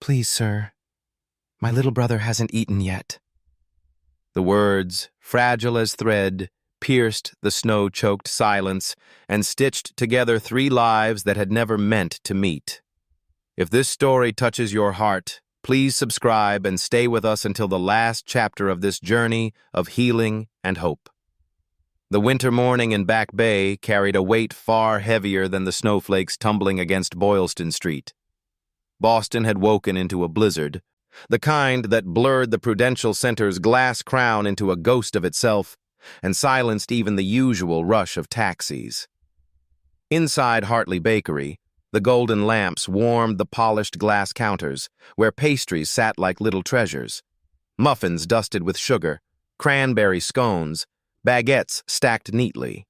Please, sir. My little brother hasn't eaten yet. The words, fragile as thread, pierced the snow-choked silence and stitched together three lives that had never meant to meet. If this story touches your heart, please subscribe and stay with us until the last chapter of this journey of healing and hope. The winter morning in Back Bay carried a weight far heavier than the snowflakes tumbling against Boylston Street. Boston had woken into a blizzard, the kind that blurred the Prudential Center's glass crown into a ghost of itself and silenced even the usual rush of taxis. Inside Hartley Bakery, the golden lamps warmed the polished glass counters, where pastries sat like little treasures. Muffins dusted with sugar, cranberry scones, baguettes stacked neatly.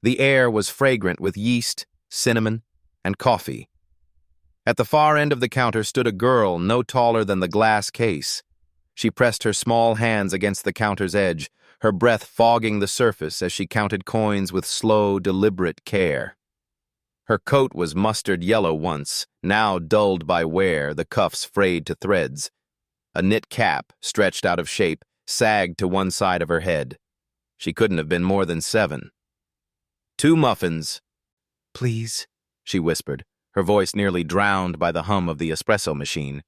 The air was fragrant with yeast, cinnamon, and coffee. At the far end of the counter stood a girl no taller than the glass case. She pressed her small hands against the counter's edge, her breath fogging the surface as she counted coins with slow, deliberate care. Her coat was mustard yellow once, now dulled by wear, the cuffs frayed to threads. A knit cap, stretched out of shape, sagged to one side of her head. She couldn't have been more than 7. 2 muffins. Please, she whispered, her voice nearly drowned by the hum of the espresso machine.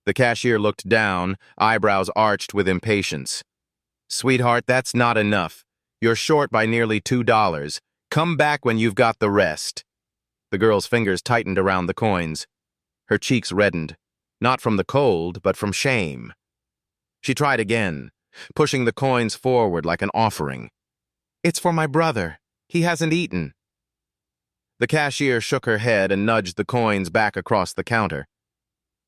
The cashier looked down, eyebrows arched with impatience. Sweetheart, that's not enough. You're short by nearly $2. Come back when you've got the rest. The girl's fingers tightened around the coins. Her cheeks reddened, not from the cold, but from shame. She tried again, pushing the coins forward like an offering. It's for my brother. He hasn't eaten. The cashier shook her head and nudged the coins back across the counter.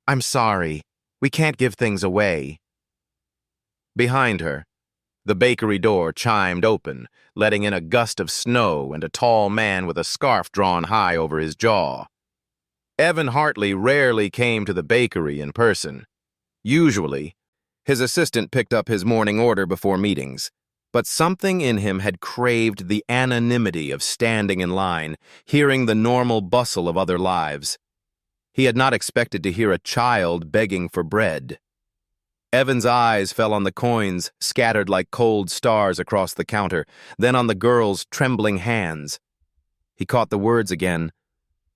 I'm sorry. We can't give things away. Behind her, the bakery door chimed open, letting in a gust of snow and a tall man with a scarf drawn high over his jaw. Evan Hartley rarely came to the bakery in person. Usually, his assistant picked up his morning order before meetings, but something in him had craved the anonymity of standing in line, hearing the normal bustle of other lives. He had not expected to hear a child begging for bread. Evan's eyes fell on the coins scattered like cold stars across the counter, then on the girl's trembling hands. He caught the words again,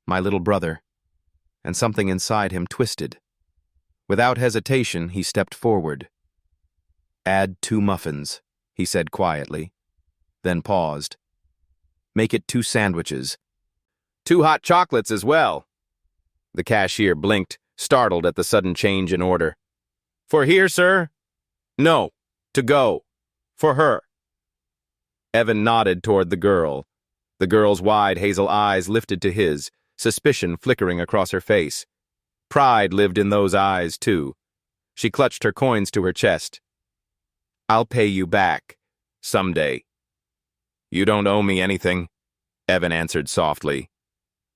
my little brother, and something inside him twisted. Without hesitation, he stepped forward. Add 2 muffins, he said quietly, then paused. Make it 2 sandwiches. 2 hot chocolates as well. The cashier blinked, startled at the sudden change in order. For here, sir? No, to go. For her. Evan nodded toward the girl. The girl's wide hazel eyes lifted to his, suspicion flickering across her face. Pride lived in those eyes, too. She clutched her coins to her chest. I'll pay you back, someday. You don't owe me anything, Evan answered softly.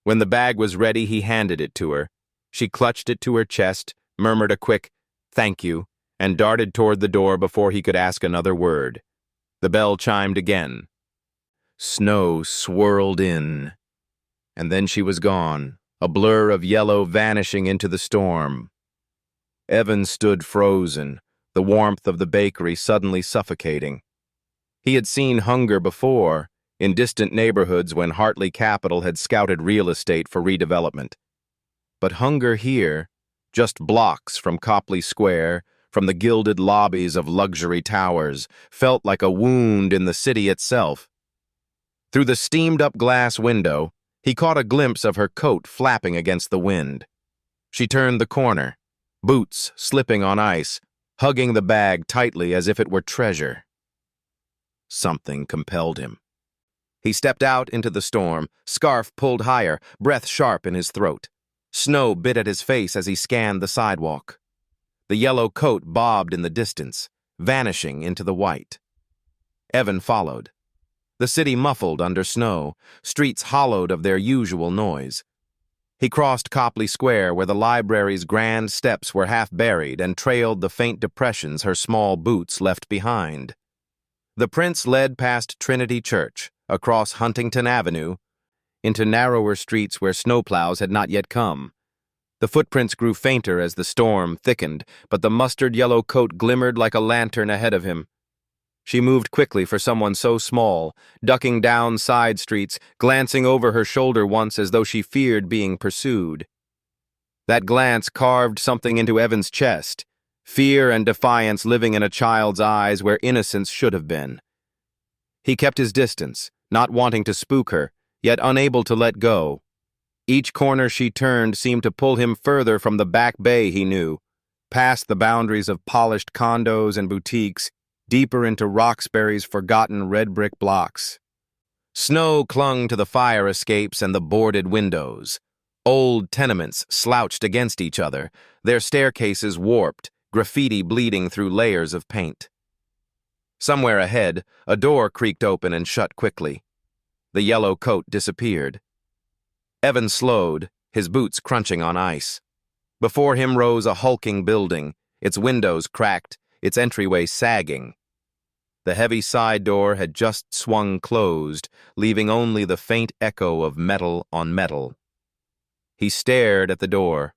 When the bag was ready, he handed it to her. She clutched it to her chest, murmured a quick, thank you, and darted toward the door before he could ask another word. The bell chimed again. Snow swirled in, and then she was gone, a blur of yellow vanishing into the storm. Evan stood frozen, the warmth of the bakery suddenly suffocating. He had seen hunger before, in distant neighborhoods when Hartley Capital had scouted real estate for redevelopment. But hunger here, just blocks from Copley Square, from the gilded lobbies of luxury towers, felt like a wound in the city itself. Through the steamed-up glass window, he caught a glimpse of her coat flapping against the wind. She turned the corner, boots slipping on ice, hugging the bag tightly as if it were treasure. Something compelled him. He stepped out into the storm, scarf pulled higher, breath sharp in his throat. Snow bit at his face as he scanned the sidewalk. The yellow coat bobbed in the distance, vanishing into the white. Evan followed. The city muffled under snow, streets hollowed of their usual noise. He crossed Copley Square where the library's grand steps were half buried and trailed the faint depressions her small boots left behind. The prince led past Trinity Church, across Huntington Avenue, into narrower streets where snowplows had not yet come. The footprints grew fainter as the storm thickened, but the mustard-yellow coat glimmered like a lantern ahead of him. She moved quickly for someone so small, ducking down side streets, glancing over her shoulder once as though she feared being pursued. That glance carved something into Evan's chest, fear and defiance living in a child's eyes where innocence should have been. He kept his distance, not wanting to spook her, yet unable to let go. Each corner she turned seemed to pull him further from the back bay he knew, past the boundaries of polished condos and boutiques, deeper into Roxbury's forgotten red-brick blocks. Snow clung to the fire escapes and the boarded windows. Old tenements slouched against each other, their staircases warped, graffiti bleeding through layers of paint. Somewhere ahead, a door creaked open and shut quickly. The yellow coat disappeared. Evan slowed, his boots crunching on ice. Before him rose a hulking building, its windows cracked, its entryway sagging. The heavy side door had just swung closed, leaving only the faint echo of metal on metal. He stared at the door.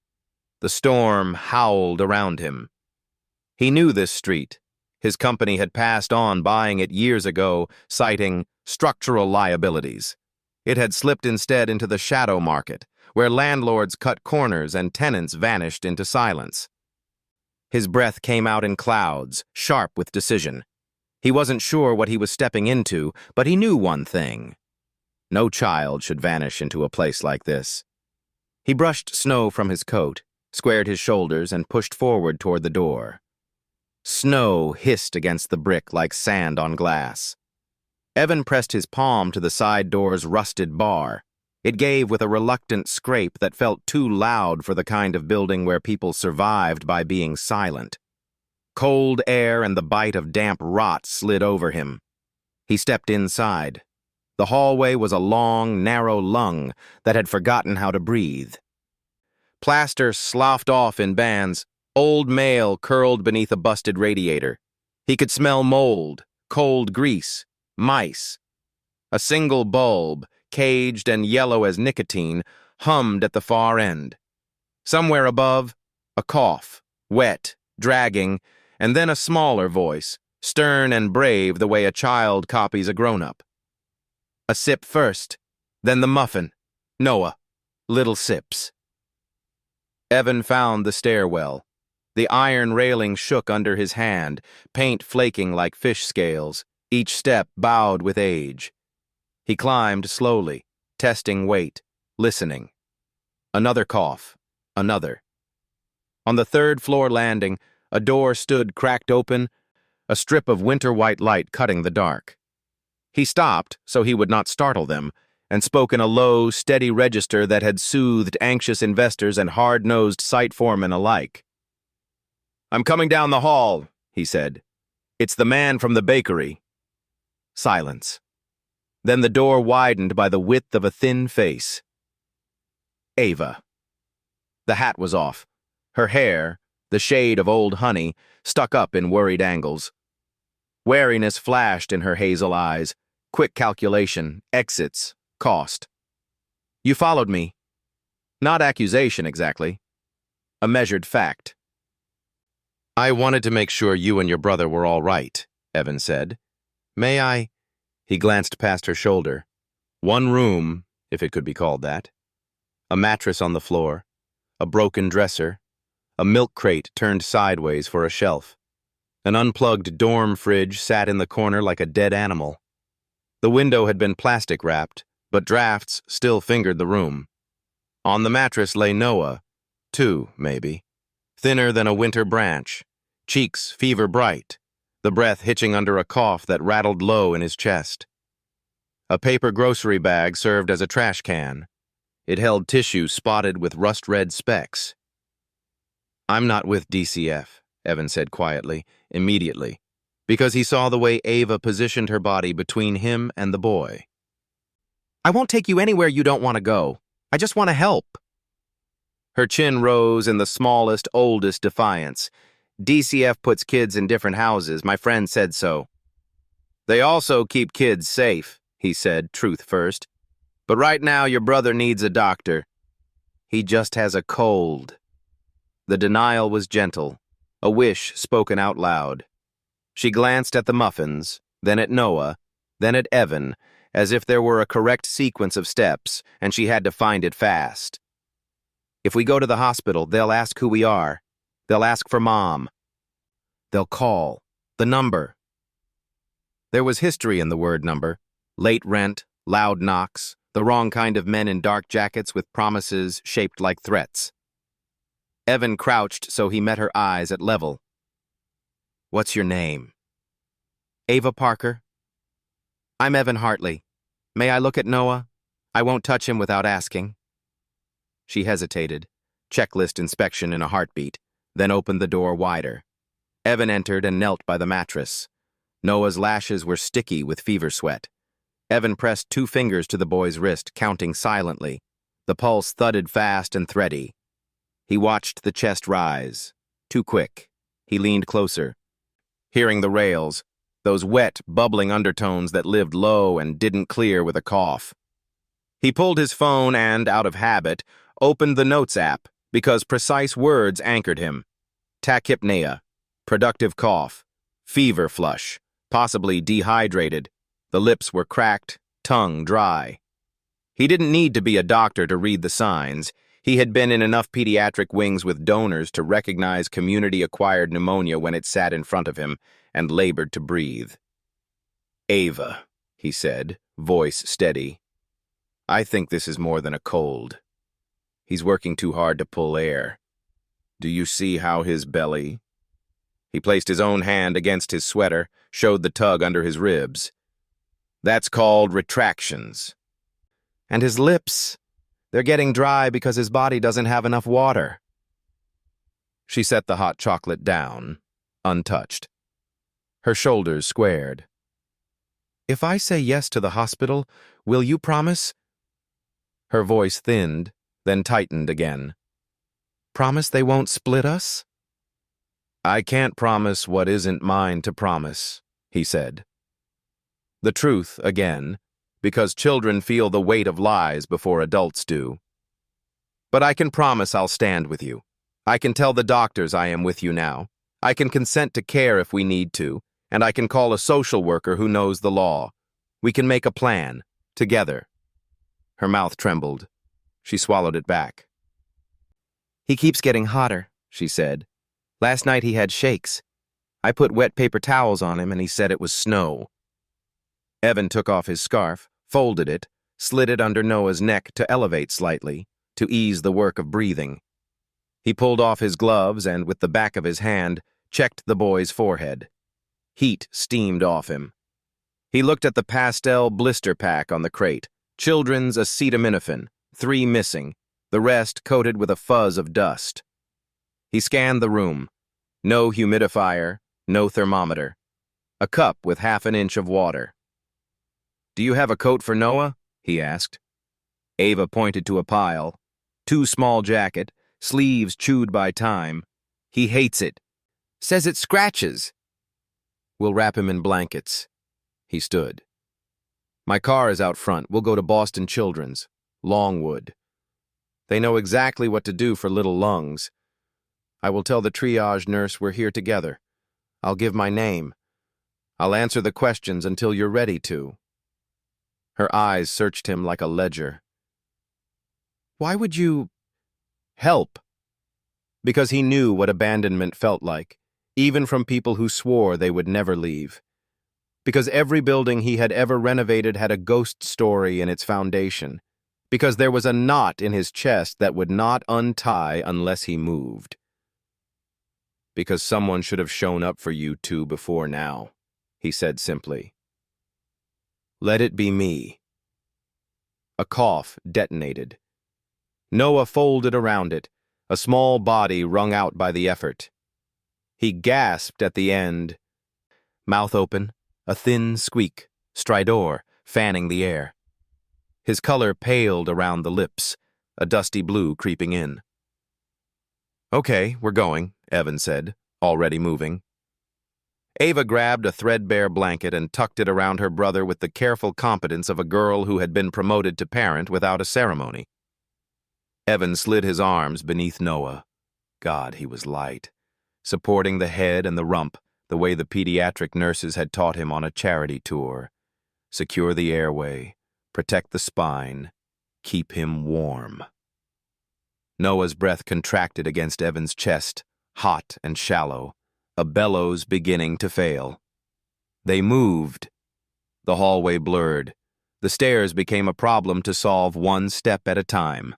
The storm howled around him. He knew this street. His company had passed on buying it years ago, citing structural liabilities. It had slipped instead into the shadow market, where landlords cut corners and tenants vanished into silence. His breath came out in clouds, sharp with decision. He wasn't sure what he was stepping into, but he knew one thing. No child should vanish into a place like this. He brushed snow from his coat, squared his shoulders, and pushed forward toward the door. Snow hissed against the brick like sand on glass. Evan pressed his palm to the side door's rusted bar. It gave with a reluctant scrape that felt too loud for the kind of building where people survived by being silent. Cold air and the bite of damp rot slid over him. He stepped inside. The hallway was a long, narrow lung that had forgotten how to breathe. Plaster sloughed off in bands, old mail curled beneath a busted radiator. He could smell mold, cold grease, mice. A single bulb, caged and yellow as nicotine, hummed at the far end. Somewhere above, a cough, wet, dragging, and then a smaller voice, stern and brave the way a child copies a grown-up. A sip first, then the muffin. Noah, little sips. Evan found the stairwell. The iron railing shook under his hand, paint flaking like fish scales, each step bowed with age. He climbed slowly, testing weight, listening. Another cough, another. On the third-floor landing, a door stood cracked open, a strip of winter-white light cutting the dark. He stopped so he would not startle them, and spoke in a low, steady register that had soothed anxious investors and hard-nosed site foremen alike. "I'm coming down the hall," he said. "It's the man from the bakery." Silence. Then the door widened by the width of a thin face. Ava. The hat was off. Her hair, the shade of old honey, stuck up in worried angles. Wariness flashed in her hazel eyes. Quick calculation, exits, cost. "You followed me." Not accusation, exactly. A measured fact. "I wanted to make sure you and your brother were all right," Evan said. "May I?" He glanced past her shoulder. One room, if it could be called that. A mattress on the floor, a broken dresser, a milk crate turned sideways for a shelf. An unplugged dorm fridge sat in the corner like a dead animal. The window had been plastic wrapped, but drafts still fingered the room. On the mattress lay Noah, 2, maybe, thinner than a winter branch, cheeks fever bright, the breath hitching under a cough that rattled low in his chest. A paper grocery bag served as a trash can. It held tissue spotted with rust-red specks. "I'm not with DCF," Evan said quietly, immediately, because he saw the way Ava positioned her body between him and the boy. "I won't take you anywhere you don't want to go. I just want to help." Her chin rose in the smallest, oldest defiance. "DCF puts kids in different houses. My friend said so." "They also keep kids safe," he said, truth first. "But right now your brother needs a doctor." He just has a cold. The denial was gentle, a wish spoken out loud. She glanced at the muffins, then at Noah, then at Evan, as if there were a correct sequence of steps, and she had to find it fast. If we go to the hospital, they'll ask who we are. They'll ask for Mom. They'll call. The number. There was history in the word number. Late rent, loud knocks, the wrong kind of men in dark jackets with promises shaped like threats. Evan crouched so he met her eyes at level. What's your name? Ava Parker. I'm Evan Hartley. May I look at Noah? I won't touch him without asking. She hesitated, checklist inspection in a heartbeat, then opened the door wider. Evan entered and knelt by the mattress. Noah's lashes were sticky with fever sweat. Evan pressed 2 fingers to the boy's wrist, counting silently. The pulse thudded fast and thready. He watched the chest rise. Too quick. He leaned closer. Hearing the rails, those wet, bubbling undertones that lived low and didn't clear with a cough. He pulled his phone and, out of habit, opened the Notes app because precise words anchored him. Tachypnea, productive cough, fever flush, possibly dehydrated. The lips were cracked, tongue dry. He didn't need to be a doctor to read the signs. He had been in enough pediatric wings with donors to recognize community-acquired pneumonia when it sat in front of him and labored to breathe. Ava, he said, voice steady. I think this is more than a cold. He's working too hard to pull air. Do you see how his belly? He placed his own hand against his sweater, showed the tug under his ribs. That's called retractions. And his lips, they're getting dry because his body doesn't have enough water. She set the hot chocolate down, untouched. Her shoulders squared. If I say yes to the hospital, will you promise? Her voice thinned, then tightened again. Promise they won't split us? I can't promise what isn't mine to promise, he said. The truth, again, because children feel the weight of lies before adults do. But I can promise I'll stand with you. I can tell the doctors I am with you now. I can consent to care if we need to, and I can call a social worker who knows the law. We can make a plan, together. Her mouth trembled. She swallowed it back. He keeps getting hotter, she said. Last night he had shakes. I put wet paper towels on him and he said it was snow. Evan took off his scarf, folded it, slid it under Noah's neck to elevate slightly, to ease the work of breathing. He pulled off his gloves and, with the back of his hand, checked the boy's forehead. Heat steamed off him. He looked at the pastel blister pack on the crate, children's acetaminophen, 3 missing, the rest coated with a fuzz of dust. He scanned the room. No humidifier, no thermometer. A cup with half an inch of water. Do you have a coat for Noah? He asked. Ava pointed to a pile. Too small jacket, sleeves chewed by time. He hates it. Says it scratches. We'll wrap him in blankets. He stood. My car is out front. We'll go to Boston Children's, Longwood. They know exactly what to do for little lungs. I will tell the triage nurse we're here together. I'll give my name. I'll answer the questions until you're ready to. Her eyes searched him like a ledger. Why would you help? Because he knew what abandonment felt like, even from people who swore they would never leave. Because every building he had ever renovated had a ghost story in its foundation. Because there was a knot in his chest that would not untie unless he moved. Because someone should have shown up for you two before now, he said simply. Let it be me. A cough detonated. Noah folded around it, a small body wrung out by the effort. He gasped at the end. Mouth open, a thin squeak, stridor, fanning the air. His color paled around the lips, a dusty blue creeping in. Okay, we're going, Evan said, already moving. Ava grabbed a threadbare blanket and tucked it around her brother with the careful competence of a girl who had been promoted to parent without a ceremony. Evan slid his arms beneath Noah. God, he was light, supporting the head and the rump the way the pediatric nurses had taught him on a charity tour. Secure the airway, protect the spine, keep him warm. Noah's breath contracted against Evan's chest, hot and shallow, a bellows beginning to fail. They moved. The hallway blurred. The stairs became a problem to solve one step at a time.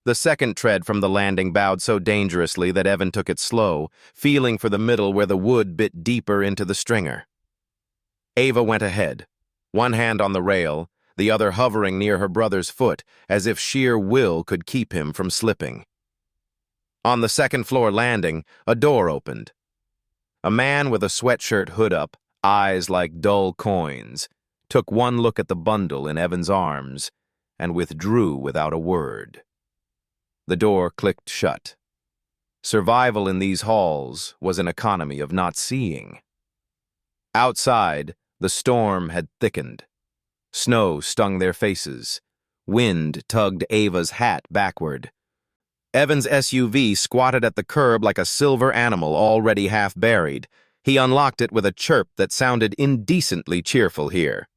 The second tread from the landing bowed so dangerously that Evan took it slow, feeling for the middle where the wood bit deeper into the stringer. Ava went ahead, one hand on the rail, the other hovering near her brother's foot, as if sheer will could keep him from slipping. On the second-floor landing, a door opened. A man with a sweatshirt hood up, eyes like dull coins, took one look at the bundle in Evan's arms and withdrew without a word. The door clicked shut. Survival in these halls was an economy of not seeing. Outside, the storm had thickened. Snow stung their faces. Wind tugged Ava's hat backward. Evan's SUV squatted at the curb like a silver animal already half buried. He unlocked it with a chirp that sounded indecently cheerful here.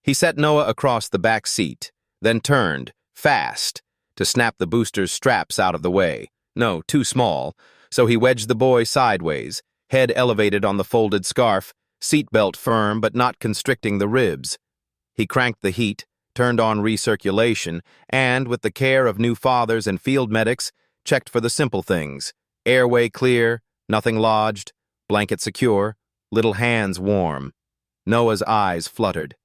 He set Noah across the back seat, then turned, fast, to snap the booster's straps out of the way. No, too small, so he wedged the boy sideways, head elevated on the folded scarf, seatbelt firm but not constricting the ribs. He cranked the heat, turned on recirculation, and, with the care of new fathers and field medics, checked for the simple things. Airway clear, nothing lodged, blanket secure, little hands warm. Noah's eyes fluttered.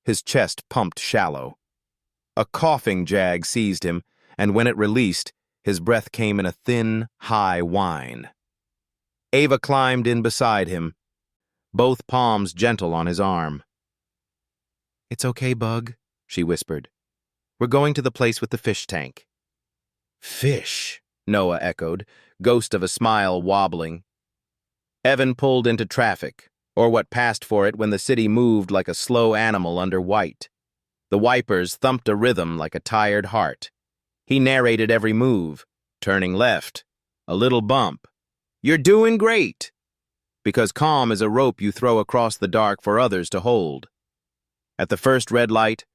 His chest pumped shallow. A coughing jag seized him, and when it released, his breath came in a thin, high whine. Ava climbed in beside him, both palms gentle on his arm. "It's okay, Bug," she whispered. "We're going to the place with the fish tank." "Fish," Noah echoed, ghost of a smile wobbling. Evan pulled into traffic, or what passed for it when the city moved like a slow animal under white. The wipers thumped a rhythm like a tired heart. He narrated every move, turning left, a little bump. "You're doing great!" Because calm is a rope you throw across the dark for others to hold. At the first red light,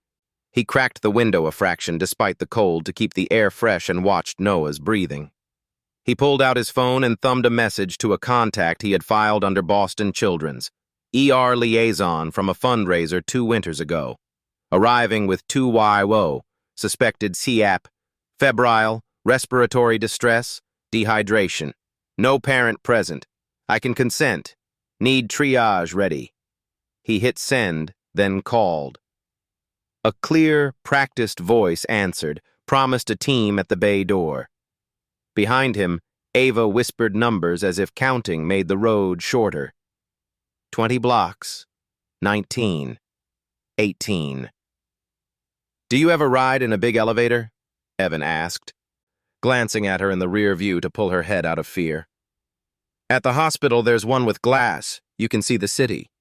he cracked the window a fraction despite the cold to keep the air fresh and watched Noah's breathing. He pulled out his phone and thumbed a message to a contact he had filed under Boston Children's, ER liaison from a fundraiser 2 winters ago, arriving with 2YO, suspected CAP, febrile, respiratory distress, dehydration. No parent present. I can consent. Need triage ready. He hit send, then called. A clear, practiced voice answered, promised a team at the bay door. Behind him, Ava whispered numbers as if counting made the road shorter. 20 blocks. 19. 18. "Do you ever ride in a big elevator?" Evan asked, glancing at her in the rear view to pull her head out of fear. "At the hospital, there's one with glass. You can see the city."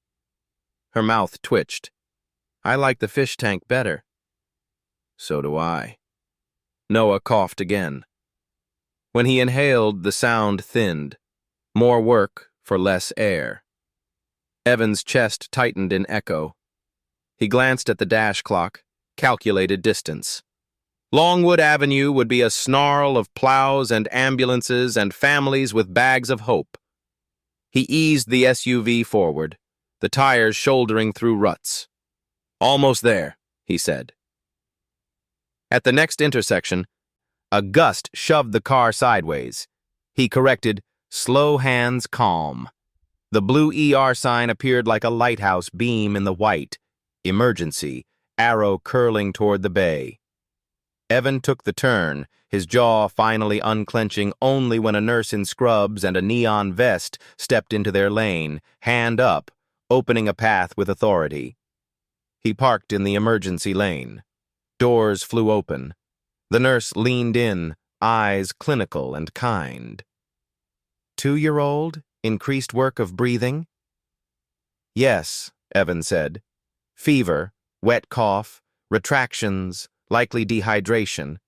Her mouth twitched. "I like the fish tank better." "So do I." Noah coughed again. When he inhaled, the sound thinned. More work for less air. Evan's chest tightened in echo. He glanced at the dash clock, calculated distance. Longwood Avenue would be a snarl of plows and ambulances and families with bags of hope. He eased the SUV forward, the tires shouldering through ruts. "Almost there," he said. At the next intersection, a gust shoved the car sideways. He corrected, "Slow hands calm." The blue ER sign appeared like a lighthouse beam in the white. Emergency, arrow curling toward the bay. Evan took the turn, his jaw finally unclenching only when a nurse in scrubs and a neon vest stepped into their lane, hand up, opening a path with authority. He parked in the emergency lane. Doors flew open. The nurse leaned in, eyes clinical and kind. 2-year-old? Increased work of breathing? "Yes," Evan said. "Fever, wet cough, retractions, likely dehydration.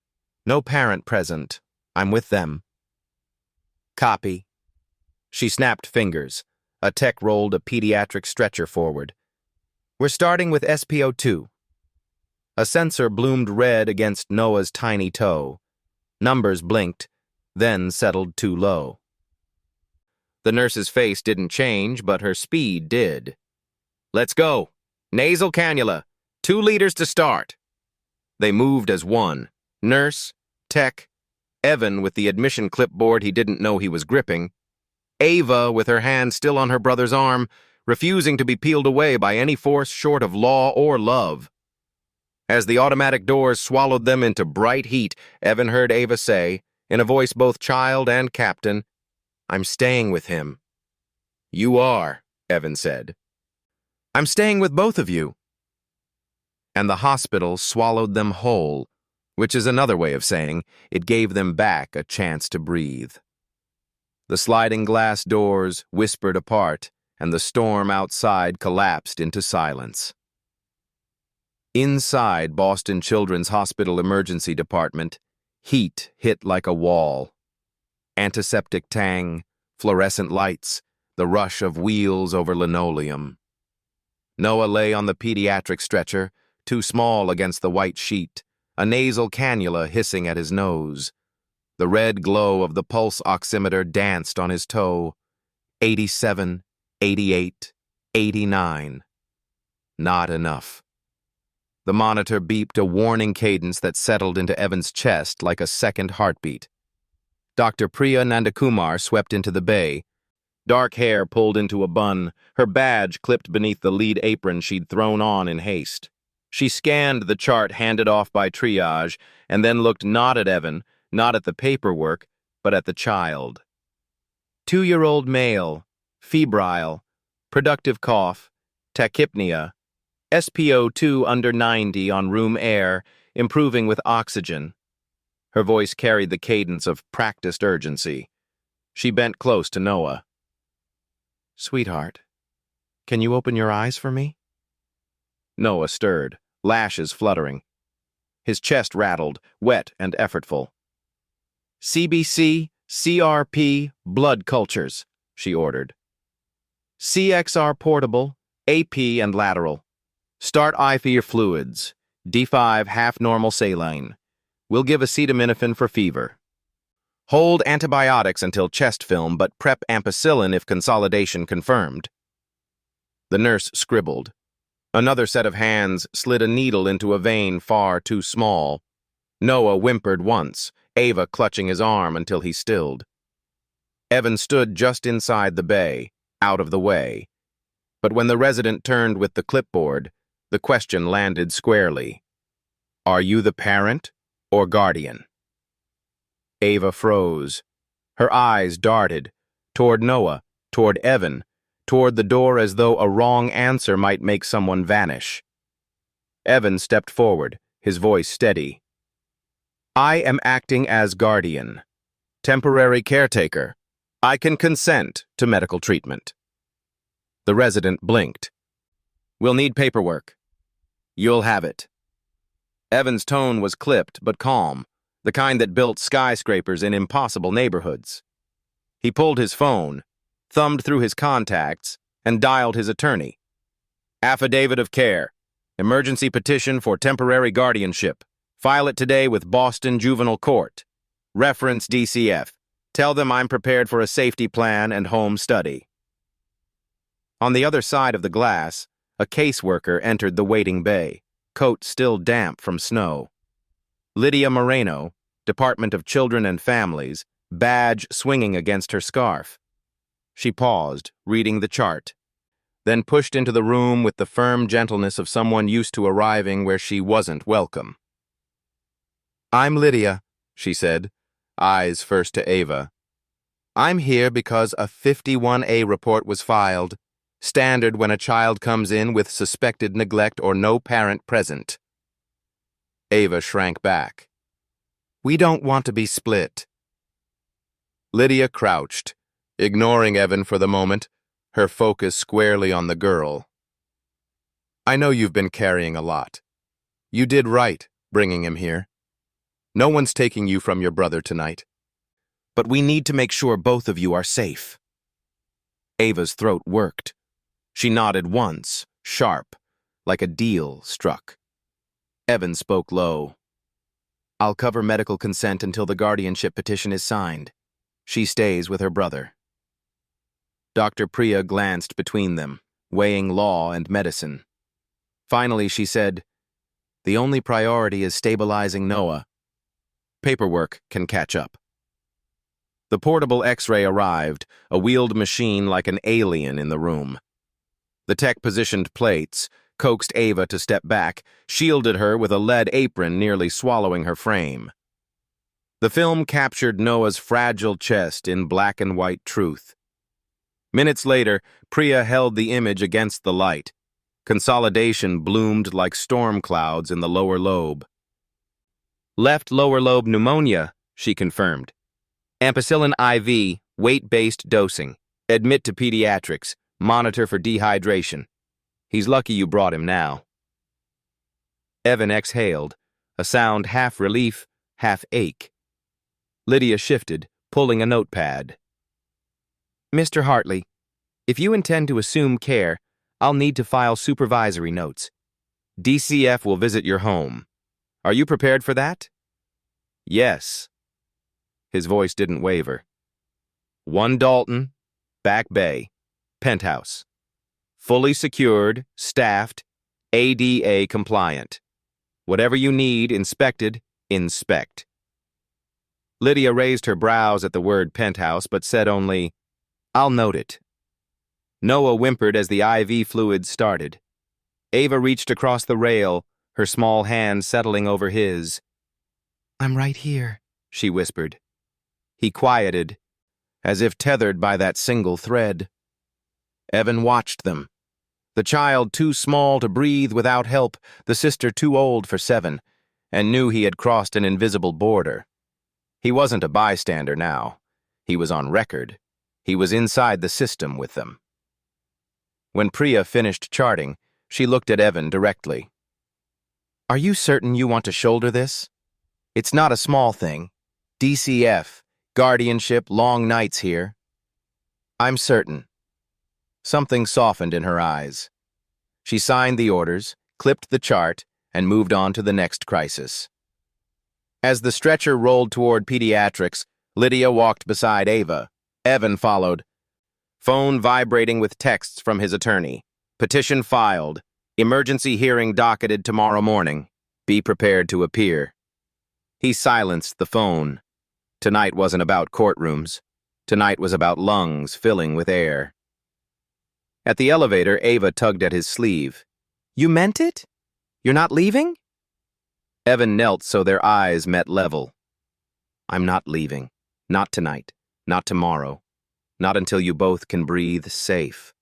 No parent present. I'm with them. Copy. She snapped fingers. A tech rolled a pediatric stretcher forward. We're starting with SPO2. A sensor bloomed red against Noah's tiny toe. Numbers blinked, then settled too low. The nurse's face didn't change, but her speed did. Let's go. Nasal cannula. 2 liters to start. They moved as one. Nurse, tech, Evan with the admission clipboard he didn't know he was gripping, Ava with her hand still on her brother's arm, refusing to be peeled away by any force short of law or love. As the automatic doors swallowed them into bright heat, Evan heard Ava say, in a voice both child and captain, I'm staying with him. You are, Evan said. I'm staying with both of you. And the hospital swallowed them whole, which is another way of saying it gave them back a chance to breathe. The sliding glass doors whispered apart, and the storm outside collapsed into silence. Inside Boston Children's Hospital Emergency Department, heat hit like a wall. Antiseptic tang, fluorescent lights, the rush of wheels over linoleum. Noah lay on the pediatric stretcher, too small against the white sheet, a nasal cannula hissing at his nose. The red glow of the pulse oximeter danced on his toe. 87, 88, 89. Not enough. The monitor beeped a warning cadence that settled into Evan's chest like a second heartbeat. Dr. Priya Nandakumar swept into the bay. Dark hair pulled into a bun, her badge clipped beneath the lead apron she'd thrown on in haste. She scanned the chart handed off by triage and then looked not at Evan, not at the paperwork, but at the child. 2-year-old male, febrile, productive cough, tachypnea, SPO2 under 90 on room air, improving with oxygen. Her voice carried the cadence of practiced urgency. She bent close to Noah. Sweetheart, can you open your eyes for me? Noah stirred, lashes fluttering. His chest rattled, wet and effortful. CBC, CRP, blood cultures, she ordered. CXR portable, AP and lateral. Start IV fluids, D5 half-normal saline. We'll give acetaminophen for fever. Hold antibiotics until chest film, but prep ampicillin if consolidation confirmed. The nurse scribbled. Another set of hands slid a needle into a vein far too small. Noah whimpered once, Ava clutching his arm until he stilled. Evan stood just inside the bay, out of the way. But when the resident turned with the clipboard, the question landed squarely. Are you the parent or guardian? Ava froze. Her eyes darted, toward Noah, toward Evan, toward the door as though a wrong answer might make someone vanish. Evan stepped forward, his voice steady. I am acting as guardian. Temporary caretaker. I can consent to medical treatment. The resident blinked. We'll need paperwork. You'll have it. Evan's tone was clipped but calm, the kind that built skyscrapers in impossible neighborhoods. He pulled his phone, thumbed through his contacts, and dialed his attorney. Affidavit of care. Emergency petition for temporary guardianship. File it today with Boston Juvenile Court. Reference DCF. Tell them I'm prepared for a safety plan and home study. On the other side of the glass, a caseworker entered the waiting bay, coat still damp from snow. Lydia Moreno, Department of Children and Families, badge swinging against her scarf. She paused, reading the chart, then pushed into the room with the firm gentleness of someone used to arriving where she wasn't welcome. I'm Lydia, she said, eyes first to Ava. I'm here because a 51A report was filed, standard when a child comes in with suspected neglect or no parent present. Ava shrank back. We don't want to be split. Lydia crouched, ignoring Evan for the moment, her focus squarely on the girl. I know you've been carrying a lot. You did right, bringing him here. No one's taking you from your brother tonight. But we need to make sure both of you are safe. Ava's throat worked. She nodded once, sharp, like a deal struck. Evan spoke low. I'll cover medical consent until the guardianship petition is signed. She stays with her brother. Dr. Priya glanced between them, weighing law and medicine. Finally, she said, the only priority is stabilizing Noah. Paperwork can catch up. The portable X-ray arrived, a wheeled machine like an alien in the room. The tech positioned plates, coaxed Ava to step back, shielded her with a lead apron nearly swallowing her frame. The film captured Noah's fragile chest in black and white truth. Minutes later, Priya held the image against the light. Consolidation bloomed like storm clouds in the lower lobe. Left lower lobe pneumonia, she confirmed. Ampicillin IV, weight-based dosing. Admit to pediatrics. Monitor for dehydration. He's lucky you brought him now. Evan exhaled, a sound half relief, half ache. Lydia shifted, pulling a notepad. Mr. Hartley, if you intend to assume care, I'll need to file supervisory notes. DCF will visit your home. Are you prepared for that? Yes. His voice didn't waver. 1 Dalton, Back Bay, penthouse. Fully secured, staffed, ADA compliant. Whatever you need inspected, inspect. Lydia raised her brows at the word penthouse, but said only, I'll note it. Noah whimpered as the IV fluid started. Ava reached across the rail, her small hand settling over his. I'm right here, she whispered. He quieted, as if tethered by that single thread. Evan watched them. The child too small to breathe without help, the sister too old for 7, and knew he had crossed an invisible border. He wasn't a bystander now. He was on record. He was inside the system with them. When Priya finished charting, she looked at Evan directly. Are you certain you want to shoulder this? It's not a small thing. DCF, guardianship, long nights here. I'm certain. Something softened in her eyes. She signed the orders, clipped the chart, and moved on to the next crisis. As the stretcher rolled toward pediatrics, Lydia walked beside Ava. Evan followed. Phone vibrating with texts from his attorney. Petition filed. Emergency hearing docketed tomorrow morning. Be prepared to appear. He silenced the phone. Tonight wasn't about courtrooms. Tonight was about lungs filling with air. At the elevator, Ava tugged at his sleeve. You meant it? You're not leaving? Evan knelt so their eyes met level. I'm not leaving. Not tonight. Not tomorrow. Not until you both can breathe safe.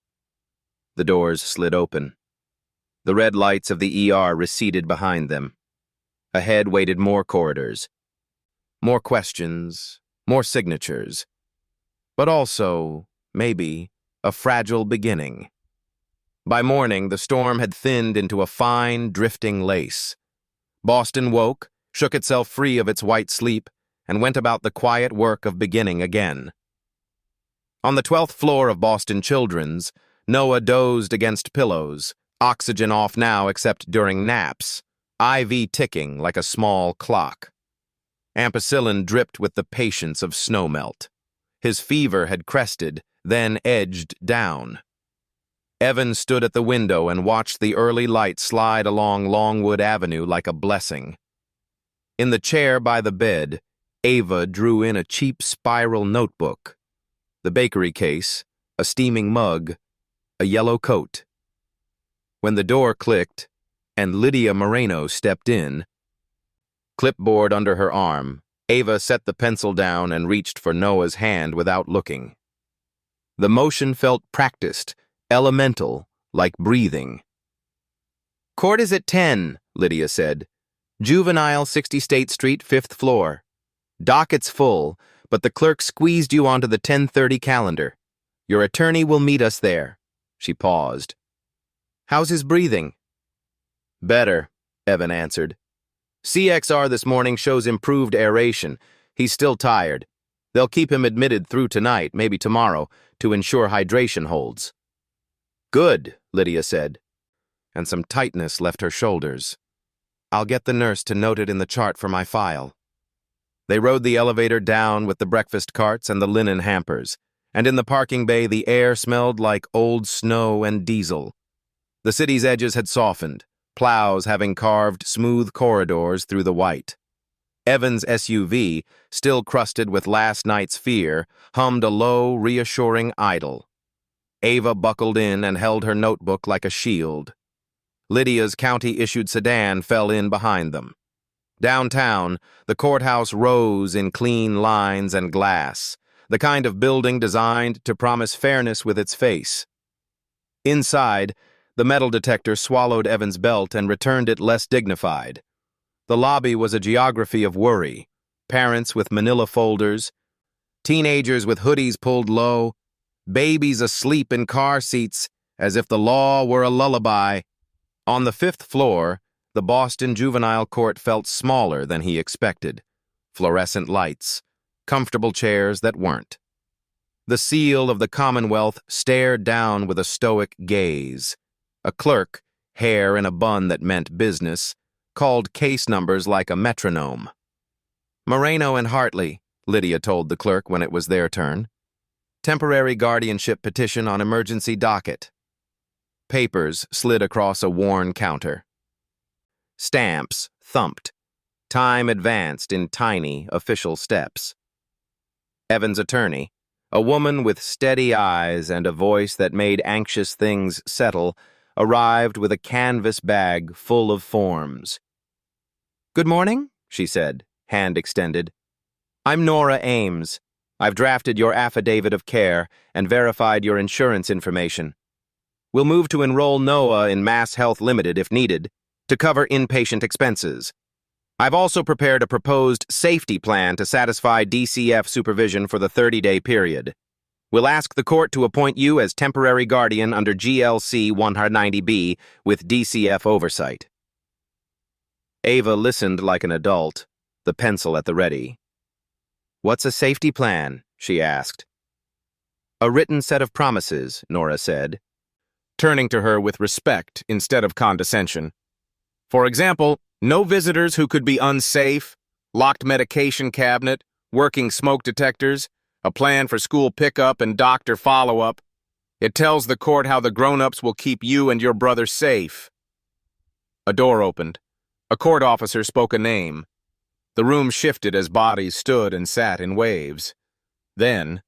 The doors slid open. The red lights of the ER receded behind them. Ahead waited more corridors. More questions, more signatures. But also, maybe, a fragile beginning. By morning, the storm had thinned into a fine, drifting lace. Boston woke, shook itself free of its white sleep, and went about the quiet work of beginning again. On the 12th floor of Boston Children's, Noah dozed against pillows, oxygen off now except during naps, IV ticking like a small clock. Ampicillin dripped with the patience of snowmelt. His fever had crested, then edged down. Evan stood at the window and watched the early light slide along Longwood Avenue like a blessing. In the chair by the bed, Ava drew in a cheap spiral notebook. The bakery case, a steaming mug, a yellow coat. When the door clicked, and Lydia Moreno stepped in, clipboard under her arm, Ava set the pencil down and reached for Noah's hand without looking. The motion felt practiced, elemental, like breathing. Court is at 10, Lydia said. Juvenile 60 State Street, 5th floor. Docket's full, but the clerk squeezed you onto the 10:30 calendar. Your attorney will meet us there. She paused. How's his breathing? Better, Evan answered. CXR this morning shows improved aeration. He's still tired. They'll keep him admitted through tonight, maybe tomorrow, to ensure hydration holds. Good, Lydia said, and some tightness left her shoulders. I'll get the nurse to note it in the chart for my file. They rode the elevator down with the breakfast carts and the linen hampers, and in the parking bay the air smelled like old snow and diesel. The city's edges had softened, plows having carved smooth corridors through the white. Evan's SUV, still crusted with last night's fear, hummed a low, reassuring idyll. Ava buckled in and held her notebook like a shield. Lydia's county-issued sedan fell in behind them. Downtown, the courthouse rose in clean lines and glass, the kind of building designed to promise fairness with its face. Inside, the metal detector swallowed Evan's belt and returned it less dignified. The lobby was a geography of worry. Parents with manila folders, teenagers with hoodies pulled low, babies asleep in car seats as if the law were a lullaby. On the 5th floor, the Boston Juvenile Court felt smaller than he expected. Fluorescent lights, comfortable chairs that weren't. The seal of the Commonwealth stared down with a stoic gaze. A clerk, hair in a bun that meant business, called case numbers like a metronome. Moreno and Hartley, Lydia told the clerk when it was their turn. Temporary guardianship petition on emergency docket. Papers slid across a worn counter. Stamps thumped. Time advanced in tiny, official steps. Evan's attorney, a woman with steady eyes and a voice that made anxious things settle, arrived with a canvas bag full of forms. "Good morning," she said, hand extended. "I'm Nora Ames. I've drafted your affidavit of care and verified your insurance information. We'll move to enroll Noah in Mass Health Limited if needed, to cover inpatient expenses. I've also prepared a proposed safety plan to satisfy DCF supervision for the 30-day period. We'll ask the court to appoint you as temporary guardian under GLC 190B with DCF oversight." Ava listened like an adult, the pencil at the ready. "What's a safety plan?" she asked. "A written set of promises," Nora said, turning to her with respect instead of condescension. "For example, no visitors who could be unsafe, locked medication cabinet, working smoke detectors, a plan for school pickup and doctor follow-up. It tells the court how the grown-ups will keep you and your brother safe." A door opened. A court officer spoke a name. The room shifted as bodies stood and sat in waves. Then,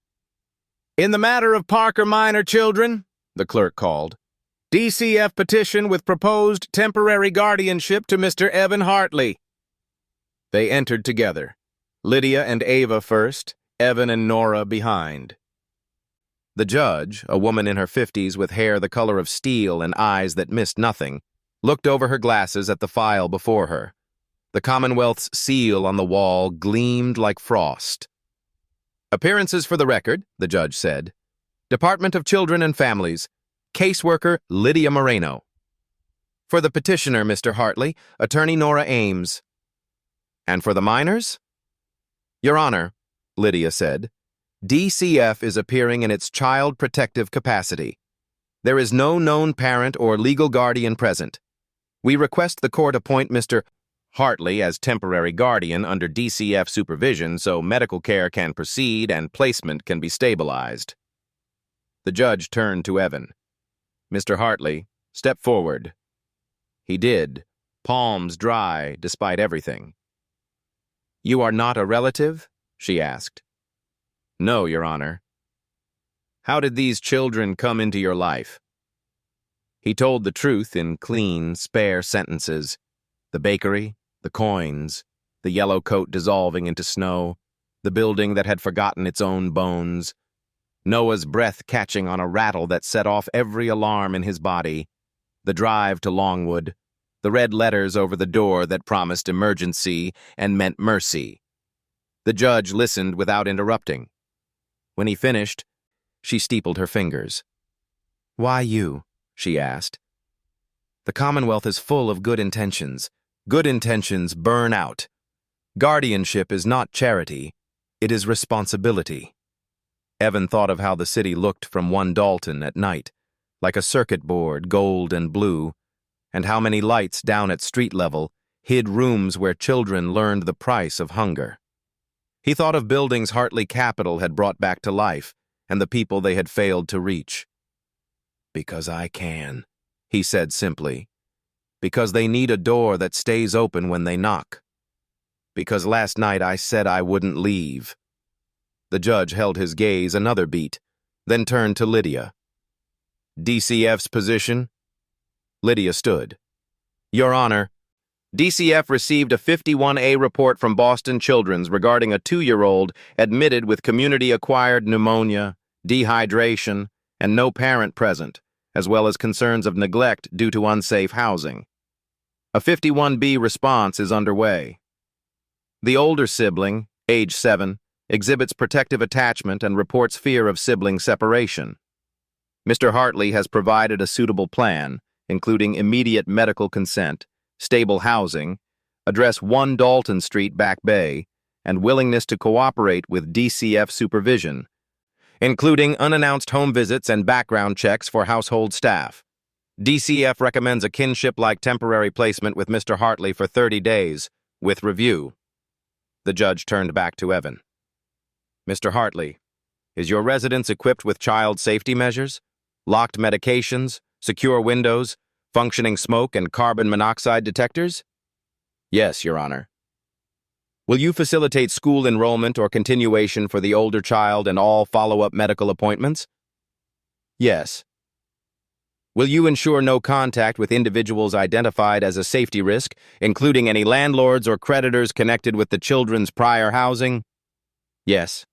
"In the matter of Parker minor children," the clerk called, "DCF petition with proposed temporary guardianship to Mr. Evan Hartley." They entered together, Lydia and Ava first, Evan and Nora behind. The judge, a woman in her 50s with hair the color of steel and eyes that missed nothing, looked over her glasses at the file before her. The Commonwealth's seal on the wall gleamed like frost. "Appearances for the record," the judge said. "Department of Children and Families, caseworker Lydia Moreno. For the petitioner, Mr. Hartley, attorney Nora Ames. And for the minors?" "Your Honor," Lydia said, "DCF is appearing in its child protective capacity. There is no known parent or legal guardian present. We request the court appoint Mr. Hartley as temporary guardian under DCF supervision so medical care can proceed and placement can be stabilized." The judge turned to Evan. "Mr. Hartley, step forward." He did, palms dry despite everything. "You are not a relative?" she asked. "No, Your Honor." "How did these children come into your life?" He told the truth in clean, spare sentences. The bakery, the coins, the yellow coat dissolving into snow, the building that had forgotten its own bones, Noah's breath catching on a rattle that set off every alarm in his body, the drive to Longwood, the red letters over the door that promised emergency and meant mercy. The judge listened without interrupting. When he finished, she steepled her fingers. "Why you?" she asked. "The Commonwealth is full of good intentions. Good intentions burn out. Guardianship is not charity, it is responsibility. Evan thought of how the city looked from one Dalton at night, like a circuit board, gold and blue, and how many lights down at street level hid rooms where children learned the price of hunger. He thought of buildings Hartley Capital had brought back to life and the people they had failed to reach. "Because I can," he said simply. "Because they need a door that stays open when they knock. Because last night I said I wouldn't leave." The judge held his gaze another beat, then turned to Lydia. "DCF's position?" Lydia stood. "Your Honor, DCF received a 51A report from Boston Children's regarding a 2-year-old admitted with community-acquired pneumonia, dehydration, and no parent present, as well as concerns of neglect due to unsafe housing. A 51B response is underway. The older sibling, age 7, exhibits protective attachment and reports fear of sibling separation. Mr. Hartley has provided a suitable plan, including immediate medical consent, stable housing, address 1 Dalton Street, Back Bay, and willingness to cooperate with DCF supervision, including unannounced home visits and background checks for household staff. DCF recommends a kinship-like temporary placement with Mr. Hartley for 30 days, with review." The judge turned back to Evan. "Mr. Hartley, is your residence equipped with child safety measures? Locked medications, secure windows, functioning smoke and carbon monoxide detectors?" "Yes, Your Honor." "Will you facilitate school enrollment or continuation for the older child and all follow-up medical appointments?" "Yes." "Will you ensure no contact with individuals identified as a safety risk, including any landlords or creditors connected with the children's prior housing?" "Yes."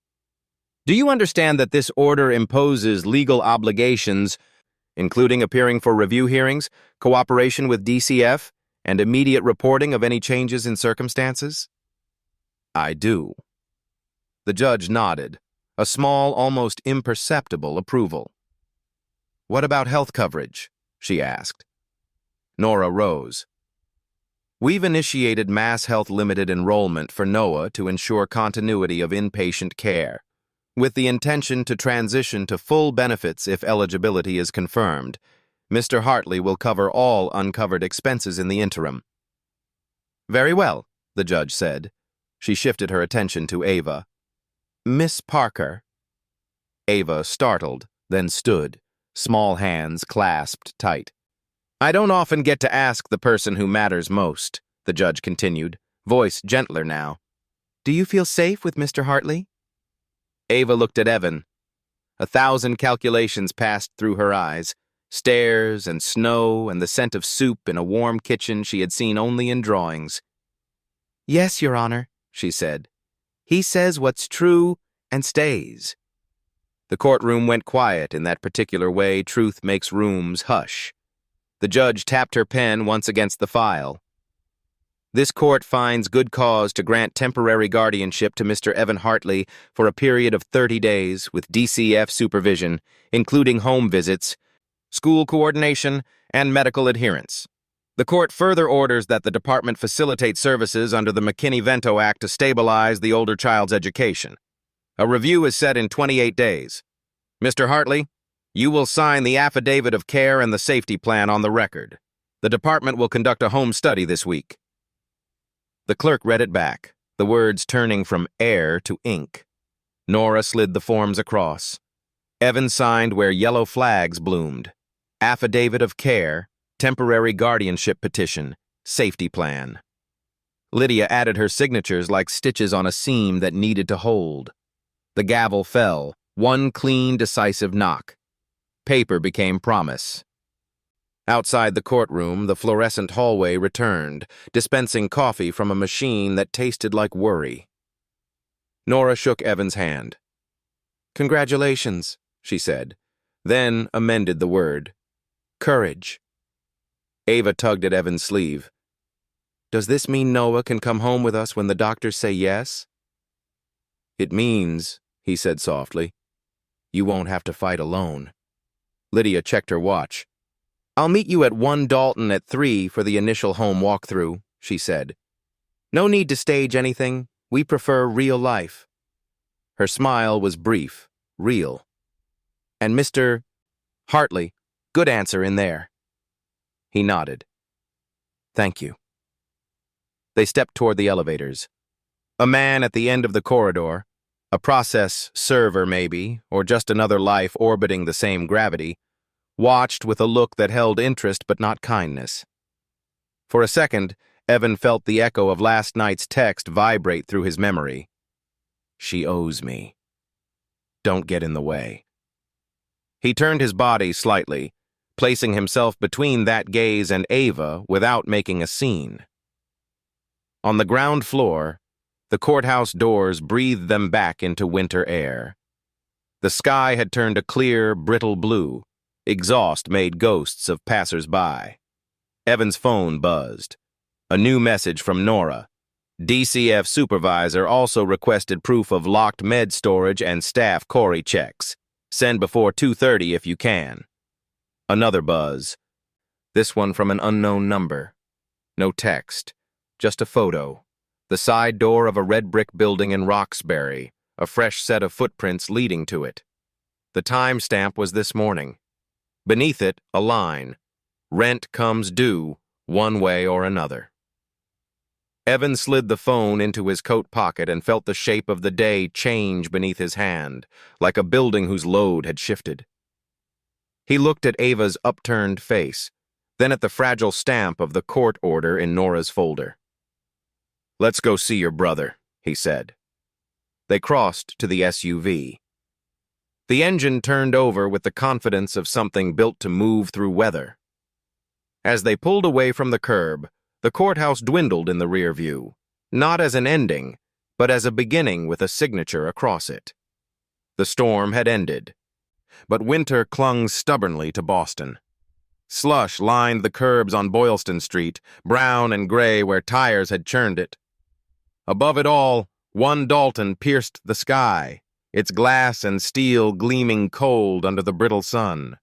"Do you understand that this order imposes legal obligations, including appearing for review hearings, cooperation with DCF, and immediate reporting of any changes in circumstances?" "I do." The judge nodded, a small, almost imperceptible approval. "What about health coverage?" she asked. Nora rose. "We've initiated Mass Health Limited enrollment for Noah to ensure continuity of inpatient care, with the intention to transition to full benefits if eligibility is confirmed. Mr. Hartley will cover all uncovered expenses in the interim." "Very well," the judge said. She shifted her attention to Ava. "Miss Parker." Ava startled, then stood, small hands clasped tight. "I don't often get to ask the person who matters most," the judge continued, voice gentler now. "Do you feel safe with Mr. Hartley?" Ava looked at Evan. 1,000 calculations passed through her eyes, stairs and snow and the scent of soup in a warm kitchen she had seen only in drawings. "Yes, Your Honor," she said. "He says what's true and stays." The courtroom went quiet in that particular way truth makes rooms hush. The judge tapped her pen once against the file. "This court finds good cause to grant temporary guardianship to Mr. Evan Hartley for a period of 30 days with DCF supervision, including home visits, school coordination, and medical adherence. The court further orders that the department facilitate services under the McKinney-Vento Act to stabilize the older child's education. A review is set in 28 days. Mr. Hartley, you will sign the affidavit of care and the safety plan on the record. The department will conduct a home study this week." The clerk read it back, the words turning from air to ink. Nora slid the forms across. Evan signed where yellow flags bloomed. Affidavit of care, temporary guardianship petition, safety plan. Lydia added her signatures like stitches on a seam that needed to hold. The gavel fell, one clean, decisive knock. Paper became promise. Outside the courtroom, the fluorescent hallway returned, dispensing coffee from a machine that tasted like worry. Nora shook Evan's hand. "Congratulations," she said, then amended the word. "Courage." Ava tugged at Evan's sleeve. "Does this mean Noah can come home with us when the doctors say yes?" "It means," he said softly, "you won't have to fight alone." Lydia checked her watch. "I'll meet you at 1 Dalton at 3 for the initial home walkthrough," she said. "No need to stage anything. We prefer real life." Her smile was brief, real. "And Mr. Hartley, good answer in there." He nodded. "Thank you." They stepped toward the elevators. A man at the end of the corridor, a process server maybe, or just another life orbiting the same gravity, watched with a look that held interest but not kindness. For a second, Evan felt the echo of last night's text vibrate through his memory. "She owes me. Don't get in the way." He turned his body slightly, placing himself between that gaze and Ava without making a scene. On the ground floor, the courthouse doors breathed them back into winter air. The sky had turned a clear, brittle blue. Exhaust made ghosts of passers-by. Evan's phone buzzed. A new message from Nora. DCF supervisor also requested proof of locked med storage and staff Corey checks. Send before 2:30 if you can. Another buzz. This one from an unknown number. No text, just a photo. The side door of a red brick building in Roxbury, a fresh set of footprints leading to it. The timestamp was this morning. Beneath it, a line. Rent comes due, one way or another. Evan slid the phone into his coat pocket and felt the shape of the day change beneath his hand, like a building whose load had shifted. He looked at Ava's upturned face, then at the fragile stamp of the court order in Nora's folder. "Let's go see your brother," he said. They crossed to the SUV. The engine turned over with the confidence of something built to move through weather. As they pulled away from the curb, the courthouse dwindled in the rear view, not as an ending, but as a beginning with a signature across it. The storm had ended, but winter clung stubbornly to Boston. Slush lined the curbs on Boylston Street, brown and gray where tires had churned it. Above it all, one Dalton pierced the sky, its glass and steel gleaming cold under the brittle sun.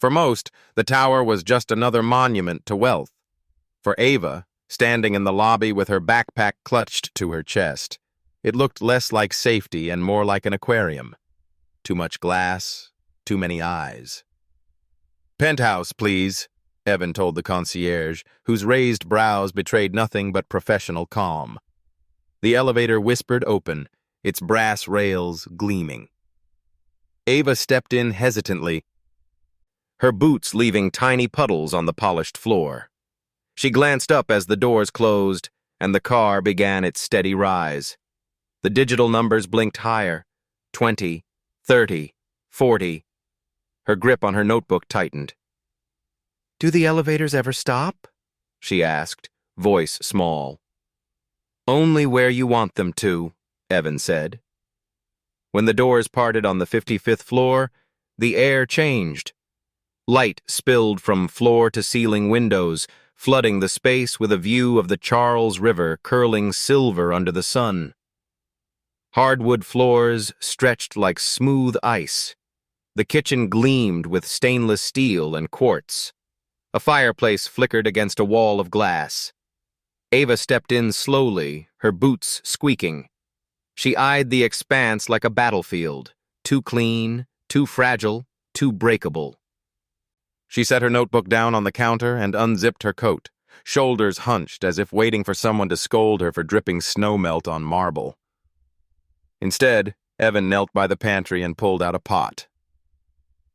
For most, the tower was just another monument to wealth. For Ava, standing in the lobby with her backpack clutched to her chest, it looked less like safety and more like an aquarium. Too much glass, too many eyes. "Penthouse, please," Evan told the concierge, whose raised brows betrayed nothing but professional calm. The elevator whispered open, its brass rails gleaming. Ava stepped in hesitantly, her boots leaving tiny puddles on the polished floor. She glanced up as the doors closed, and the car began its steady rise. The digital numbers blinked higher, 20, 30, 40. Her grip on her notebook tightened. "Do the elevators ever stop?" she asked, voice small. "Only where you want them to," Evan said. When the doors parted on the 55th floor, the air changed. Light spilled from floor-to-ceiling windows, flooding the space with a view of the Charles River curling silver under the sun. Hardwood floors stretched like smooth ice. The kitchen gleamed with stainless steel and quartz. A fireplace flickered against a wall of glass. Ava stepped in slowly, her boots squeaking. She eyed the expanse like a battlefield, too clean, too fragile, too breakable. She set her notebook down on the counter and unzipped her coat, shoulders hunched as if waiting for someone to scold her for dripping snowmelt on marble. Instead, Evan knelt by the pantry and pulled out a pot.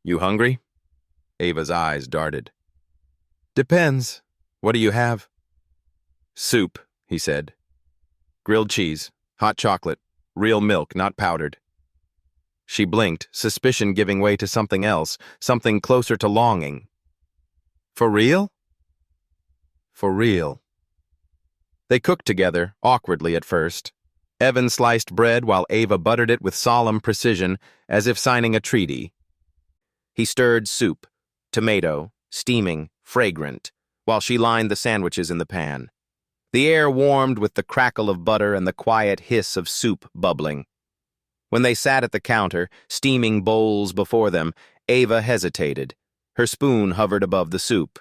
"You hungry?" Ava's eyes darted. "Depends. What do you have?" "Soup," he said. "Grilled cheese, hot chocolate, real milk, not powdered." She blinked, suspicion giving way to something else, something closer to longing. "For real?" "For real." They cooked together, awkwardly at first. Evan sliced bread while Ava buttered it with solemn precision, as if signing a treaty. He stirred soup, tomato, steaming, fragrant, while she lined the sandwiches in the pan. The air warmed with the crackle of butter and the quiet hiss of soup bubbling. When they sat at the counter, steaming bowls before them, Ava hesitated. Her spoon hovered above the soup.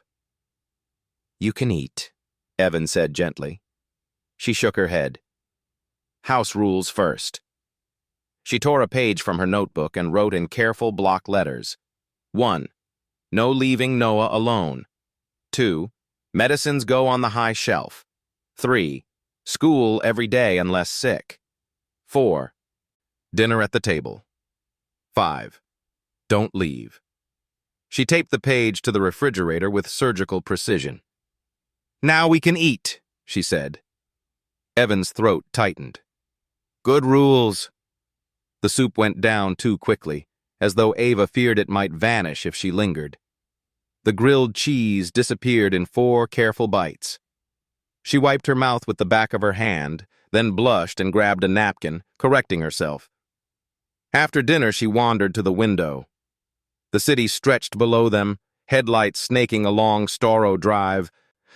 "You can eat," Evan said gently. She shook her head. House rules first. She tore a page from her notebook and wrote in careful block letters. 1. No leaving Noah alone. 2. Medicines go on the high shelf. 3. School every day unless sick. 4. Dinner at the table. 5. Don't leave. She taped the page to the refrigerator with surgical precision. Now we can eat, she said. Evan's throat tightened. Good rules. The soup went down too quickly, as though Ava feared it might vanish if she lingered. The grilled cheese disappeared in 4 careful bites. She wiped her mouth with the back of her hand, then blushed and grabbed a napkin, correcting herself. After dinner, she wandered to the window. The city stretched below them, headlights snaking along Storrow Drive,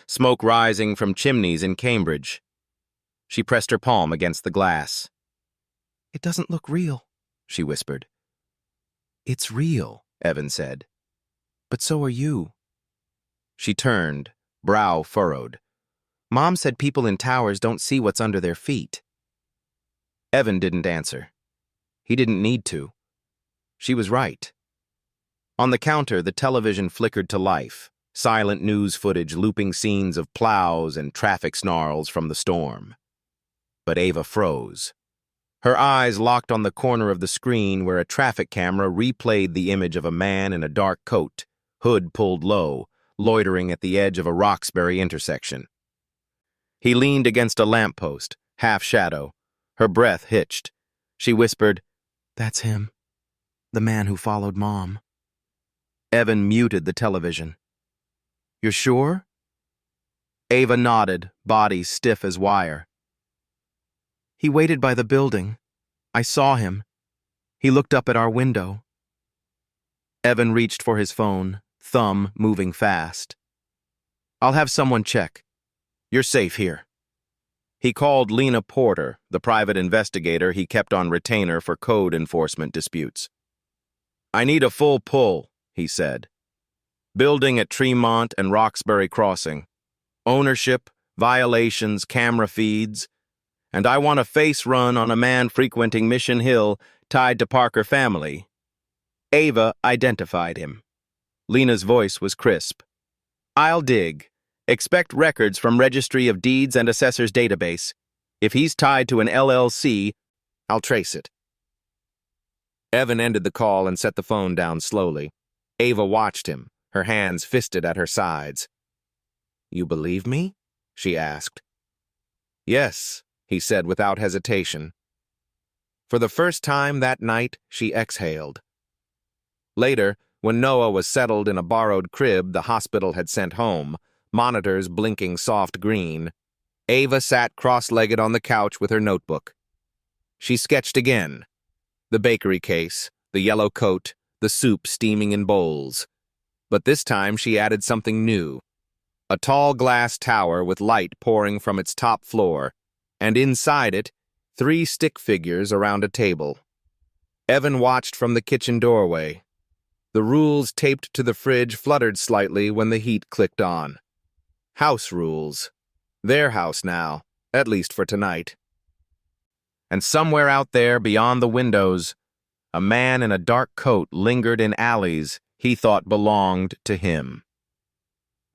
smoke rising from chimneys in Cambridge. She pressed her palm against the glass. It doesn't look real, she whispered. It's real, Evan said. But so are you. She turned, brow furrowed. Mom said people in towers don't see what's under their feet. Evan didn't answer. He didn't need to. She was right. On the counter, the television flickered to life, silent news footage looping scenes of plows and traffic snarls from the storm. But Ava froze. Her eyes locked on the corner of the screen where a traffic camera replayed the image of a man in a dark coat, hood pulled low, loitering at the edge of a Roxbury intersection. He leaned against a lamppost, half shadow. Her breath hitched. She whispered, That's him. The man who followed Mom. Evan muted the television. You're sure? Ava nodded, body stiff as wire. He waited by the building. I saw him. He looked up at our window. Evan reached for his phone, thumb moving fast. I'll have someone check. You're safe here. He called Lena Porter, the private investigator he kept on retainer for code enforcement disputes. I need a full pull, he said. Building at Tremont and Roxbury Crossing. Ownership, violations, camera feeds. And I want a face run on a man frequenting Mission Hill tied to Parker family. Ava identified him. Lena's voice was crisp. I'll dig. Expect records from Registry of Deeds and Assessors database. If he's tied to an LLC, I'll trace it. Evan ended the call and set the phone down slowly. Ava watched him, her hands fisted at her sides. You believe me? She asked. Yes, he said without hesitation. For the first time that night, she exhaled. Later, when Noah was settled in a borrowed crib the hospital had sent home, monitors blinking soft green, Ava sat cross-legged on the couch with her notebook. She sketched again. The bakery case, the yellow coat, the soup steaming in bowls. But this time she added something new. A tall glass tower with light pouring from its top floor, and inside it, 3 stick figures around a table. Evan watched from the kitchen doorway. The rules taped to the fridge fluttered slightly when the heat clicked on. House rules. Their house now, at least for tonight. And somewhere out there, beyond the windows, a man in a dark coat lingered in alleys he thought belonged to him.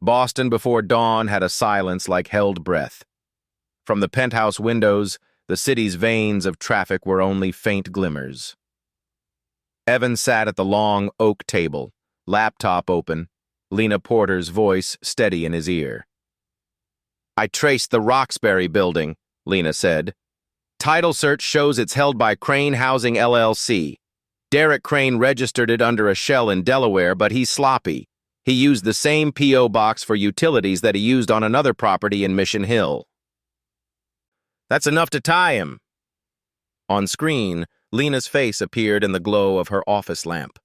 Boston before dawn had a silence like held breath. From the penthouse windows, the city's veins of traffic were only faint glimmers. Evan sat at the long oak table, laptop open, Lena Porter's voice steady in his ear. I traced the Roxbury building, Lena said. Title search shows it's held by Crane Housing LLC. Derek Crane registered it under a shell in Delaware, but he's sloppy. He used the same P.O. box for utilities that he used on another property in Mission Hill. That's enough to tie him. On screen, Lena's face appeared in the glow of her office lamp.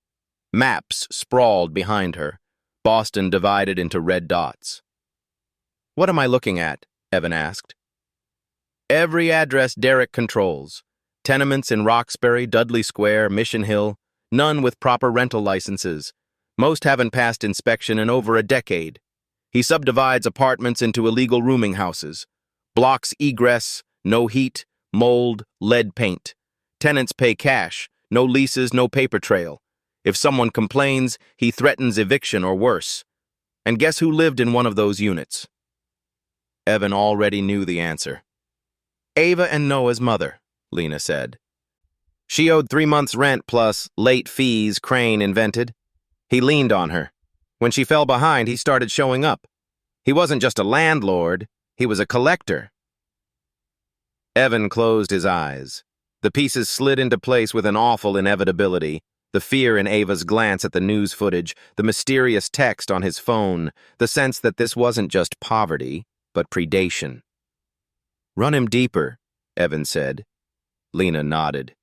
Maps sprawled behind her, Boston divided into red dots. What am I looking at? Evan asked. Every address Derek controls. Tenements in Roxbury, Dudley Square, Mission Hill, none with proper rental licenses. Most haven't passed inspection in over a decade. He subdivides apartments into illegal rooming houses, blocks egress, no heat, mold, lead paint. Tenants pay cash, no leases, no paper trail. If someone complains, he threatens eviction or worse. And guess who lived in one of those units? Evan already knew the answer. Ava and Noah's mother, Lena said. She owed 3 months' rent plus late fees Crane invented. He leaned on her. When she fell behind, he started showing up. He wasn't just a landlord, he was a collector. Evan closed his eyes. The pieces slid into place with an awful inevitability. The fear in Ava's glance at the news footage, the mysterious text on his phone, the sense that this wasn't just poverty, but predation. Run him deeper, Evan said. Lena nodded.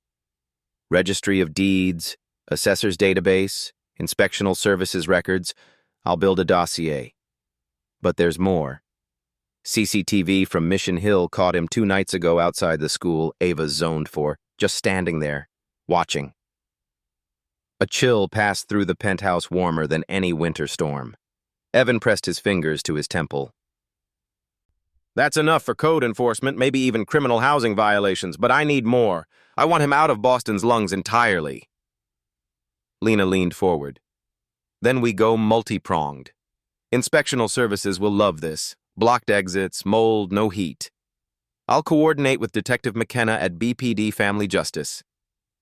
Registry of Deeds, Assessor's Database, Inspectional Services Records. I'll build a dossier. But there's more. CCTV from Mission Hill caught him 2 nights ago outside the school Ava's zoned for, just standing there, watching. A chill passed through the penthouse warmer than any winter storm. Evan pressed his fingers to his temple. That's enough for code enforcement, maybe even criminal housing violations, but I need more. I want him out of Boston's lungs entirely. Lena leaned forward. Then we go multi-pronged. Inspectional Services will love this. Blocked exits, mold, no heat. I'll coordinate with Detective McKenna at BPD Family Justice.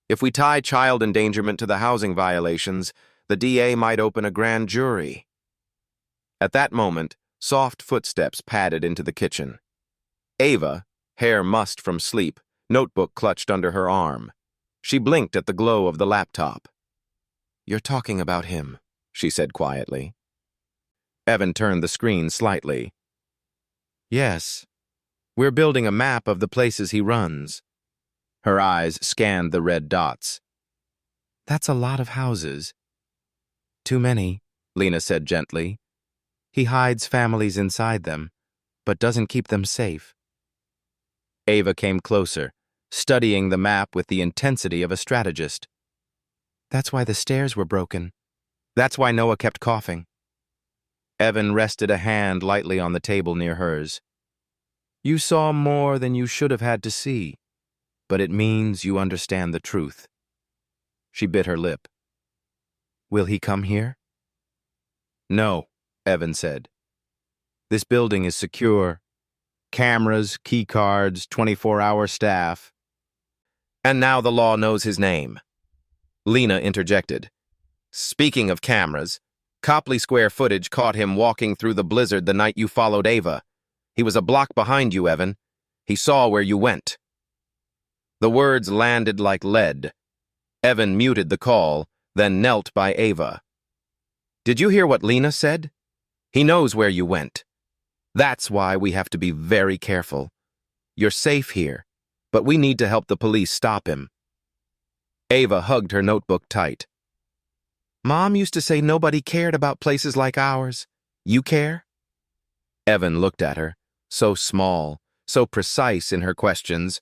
If we tie child endangerment to the housing violations, the DA might open a grand jury. At that moment, soft footsteps padded into the kitchen. Ava, hair mussed from sleep, notebook clutched under her arm. She blinked at the glow of the laptop. You're talking about him, she said quietly. Evan turned the screen slightly. Yes, we're building a map of the places he runs. Her eyes scanned the red dots. That's a lot of houses. Too many, Lena said gently. He hides families inside them, but doesn't keep them safe. Ava came closer, studying the map with the intensity of a strategist. That's why the stairs were broken. That's why Noah kept coughing. Evan rested a hand lightly on the table near hers. You saw more than you should have had to see, but it means you understand the truth. She bit her lip. Will he come here? No, Evan said. This building is secure. Cameras, key cards, 24-hour staff. And now the law knows his name. Lena interjected. Speaking of cameras, Copley Square footage caught him walking through the blizzard the night you followed Ava. He was a block behind you, Evan. He saw where you went. The words landed like lead. Evan muted the call, then knelt by Ava. Did you hear what Lena said? He knows where you went. That's why we have to be very careful. You're safe here, but we need to help the police stop him. Ava hugged her notebook tight. Mom used to say nobody cared about places like ours. You care? Evan looked at her, so small, so precise in her questions,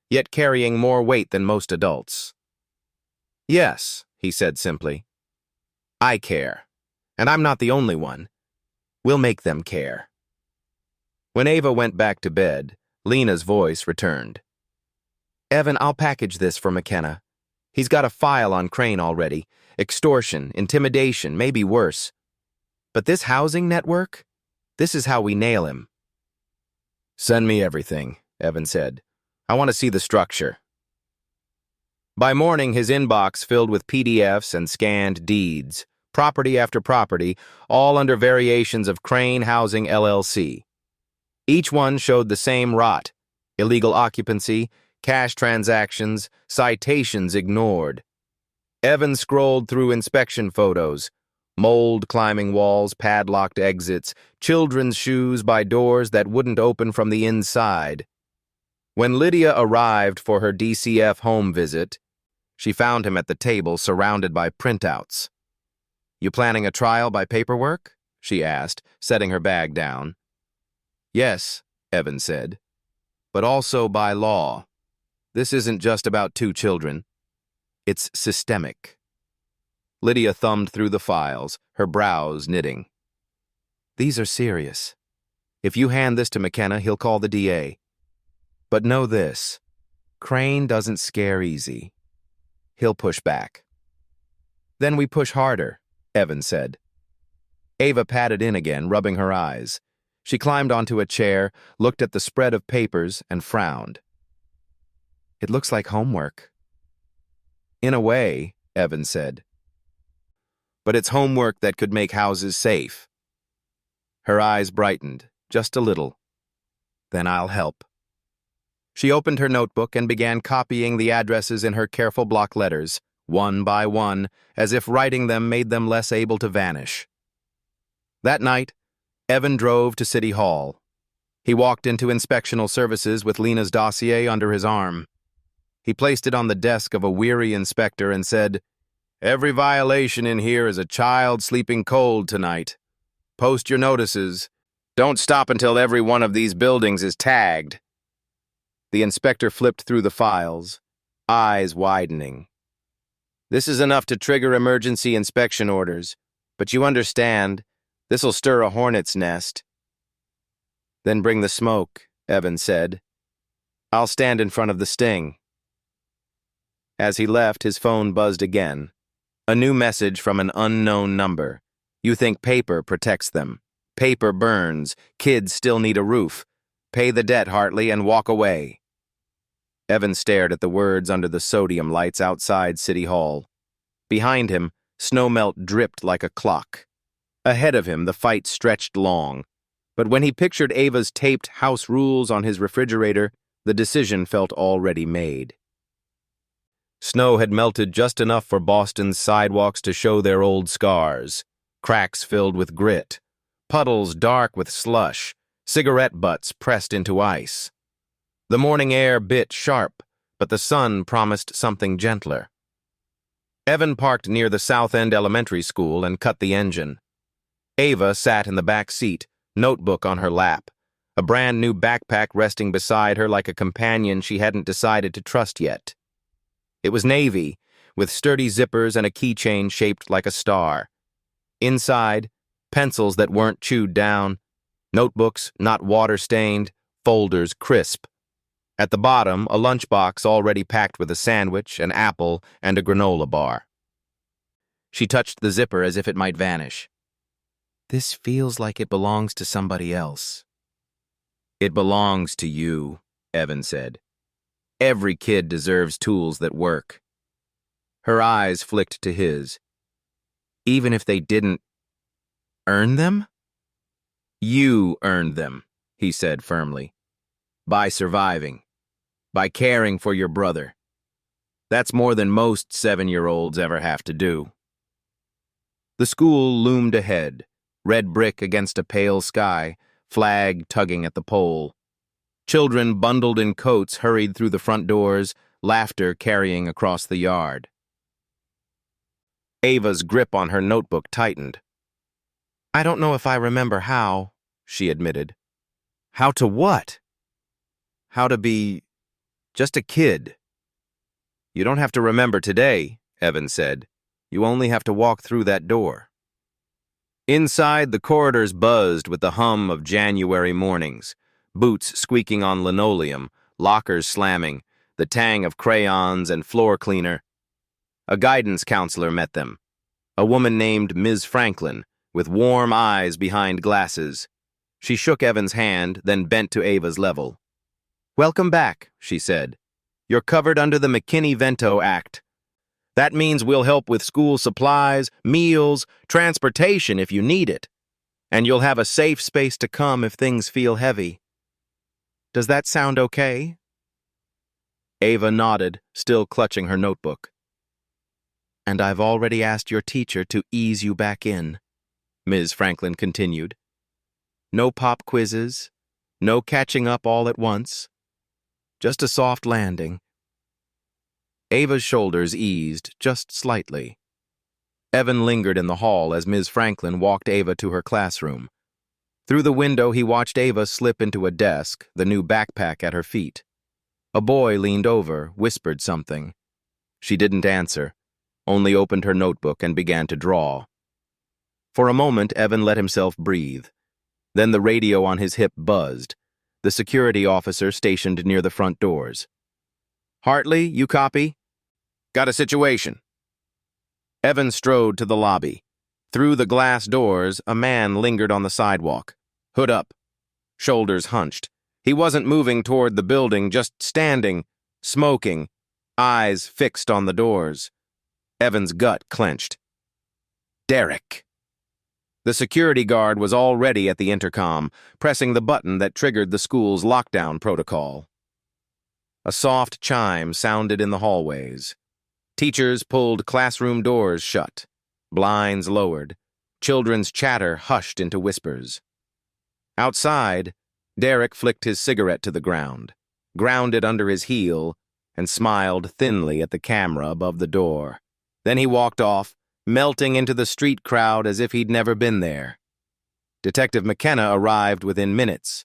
yet carrying more weight than most adults. Yes, he said simply. I care, and I'm not the only one. We'll make them care. When Ava went back to bed, Lena's voice returned. Evan, I'll package this for McKenna. He's got a file on Crane already. Extortion, intimidation, maybe worse. But this housing network? This is how we nail him. Send me everything, Evan said. I want to see the structure. By morning, his inbox filled with PDFs and scanned deeds, property after property, all under variations of Crane Housing LLC. Each one showed the same rot: illegal occupancy, cash transactions, citations ignored. Evan scrolled through inspection photos: mold climbing walls, padlocked exits, children's shoes by doors that wouldn't open from the inside. When Lydia arrived for her DCF home visit, she found him at the table surrounded by printouts. You planning a trial by paperwork? She asked, setting her bag down. Yes, Evan said, but also by law. This isn't just about 2 children. It's systemic. Lydia thumbed through the files, her brows knitting. These are serious. If you hand this to McKenna, he'll call the DA. But know this, Crane doesn't scare easy. He'll push back. Then we push harder, Evan said. Ava padded in again, rubbing her eyes. She climbed onto a chair, looked at the spread of papers, and frowned. It looks like homework. In a way, Evan said. But it's homework that could make houses safe. Her eyes brightened, just a little. Then I'll help. She opened her notebook and began copying the addresses in her careful block letters, one by one, as if writing them made them less able to vanish. That night, Evan drove to City Hall. He walked into inspectional services with Lena's dossier under his arm. He placed it on the desk of a weary inspector and said, "Every violation in here is a child sleeping cold tonight. Post your notices. Don't stop until every one of these buildings is tagged." The inspector flipped through the files, eyes widening. "This is enough to trigger emergency inspection orders, but you understand, this'll stir a hornet's nest." "Then bring the smoke," Evan said. "I'll stand in front of the sting." As he left, his phone buzzed again. A new message from an unknown number. You think paper protects them. Paper burns. Kids still need a roof. Pay the debt, Hartley, and walk away. Evan stared at the words under the sodium lights outside City Hall. Behind him, snowmelt dripped like a clock. Ahead of him, the fight stretched long. But when he pictured Ava's taped house rules on his refrigerator, the decision felt already made. Snow had melted just enough for Boston's sidewalks to show their old scars. Cracks filled with grit, puddles dark with slush, cigarette butts pressed into ice. The morning air bit sharp, but the sun promised something gentler. Evan parked near the South End Elementary School and cut the engine. Ava sat in the back seat, notebook on her lap, a brand new backpack resting beside her like a companion she hadn't decided to trust yet. It was navy, with sturdy zippers and a keychain shaped like a star. Inside, pencils that weren't chewed down, notebooks not water-stained, folders crisp. At the bottom, a lunchbox already packed with a sandwich, an apple, and a granola bar. She touched the zipper as if it might vanish. "This feels like it belongs to somebody else." "It belongs to you," Evan said. "Every kid deserves tools that work." Her eyes flicked to his. "Even if they didn't earn them?" "You earned them," he said firmly. "By surviving. By caring for your brother. That's more than most 7-year-olds ever have to do." The school loomed ahead, red brick against a pale sky, flag tugging at the pole. Children bundled in coats hurried through the front doors, laughter carrying across the yard. Ava's grip on her notebook tightened. "I don't know if I remember how," she admitted. "How to what?" "How to be just a kid." "You don't have to remember today," Evan said. "You only have to walk through that door." Inside, the corridors buzzed with the hum of January mornings. Boots squeaking on linoleum, lockers slamming, the tang of crayons and floor cleaner. A guidance counselor met them, a woman named Ms. Franklin, with warm eyes behind glasses. She shook Evan's hand, then bent to Ava's level. "Welcome back," she said. "You're covered under the McKinney-Vento Act. That means we'll help with school supplies, meals, transportation if you need it. And you'll have a safe space to come if things feel heavy. Does that sound okay?" Ava nodded, still clutching her notebook. "And I've already asked your teacher to ease you back in," Ms. Franklin continued. "No pop quizzes, no catching up all at once. Just a soft landing." Ava's shoulders eased just slightly. Evan lingered in the hall as Ms. Franklin walked Ava to her classroom. Through the window, he watched Ava slip into a desk, the new backpack at her feet. A boy leaned over, whispered something. She didn't answer, only opened her notebook and began to draw. For a moment, Evan let himself breathe, Then the radio on his hip buzzed. The security officer stationed near the front doors. "Hartley, you copy?" "Got a situation." Evan strode to the lobby. Through the glass doors, a man lingered on the sidewalk. Hood up, shoulders hunched. He wasn't moving toward the building, just standing, smoking, eyes fixed on the doors. Evan's gut clenched. Derek. The security guard was already at the intercom, pressing the button that triggered the school's lockdown protocol. A soft chime sounded in the hallways. Teachers pulled classroom doors shut, blinds lowered, children's chatter hushed into whispers. Outside, Derek flicked his cigarette to the ground, ground it under his heel, and smiled thinly at the camera above the door. Then he walked off, melting into the street crowd as if he'd never been there. Detective McKenna arrived within minutes,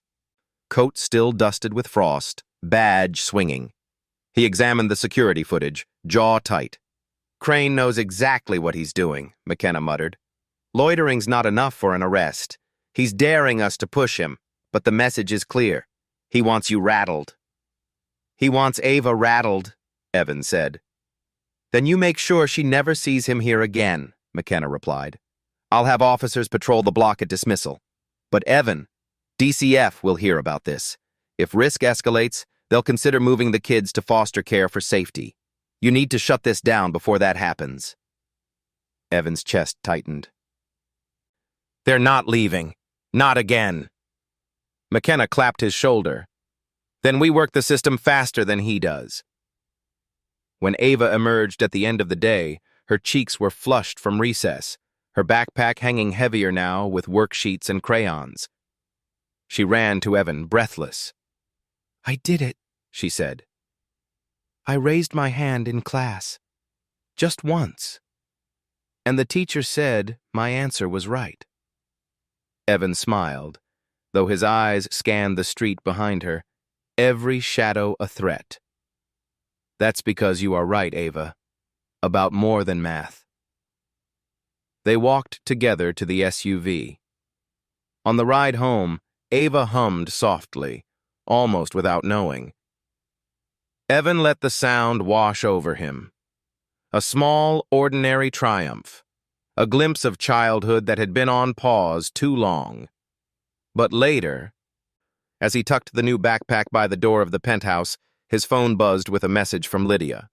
coat still dusted with frost, badge swinging. He examined the security footage, jaw tight. "Crane knows exactly what he's doing," McKenna muttered. "Loitering's not enough for an arrest. He's daring us to push him, but the message is clear. He wants you rattled." "He wants Ava rattled," Evan said. "Then you make sure she never sees him here again," McKenna replied. "I'll have officers patrol the block at dismissal. But Evan, DCF will hear about this. If risk escalates, they'll consider moving the kids to foster care for safety. You need to shut this down before that happens." Evan's chest tightened. "They're not leaving. Not again." McKenna clapped his shoulder. "Then we work the system faster than he does." When Ava emerged at the end of the day, her cheeks were flushed from recess, her backpack hanging heavier now with worksheets and crayons. She ran to Evan, breathless. "I did it," she said. "I raised my hand in class. Just once. And the teacher said my answer was right." Evan smiled, though his eyes scanned the street behind her, every shadow a threat. "That's because you are right, Ava. About more than math." They walked together to the SUV. On the ride home, Ava hummed softly, almost without knowing. Evan let the sound wash over him. A small, ordinary triumph. A glimpse of childhood that had been on pause too long. But later, as he tucked the new backpack by the door of the penthouse, his phone buzzed with a message from Lydia.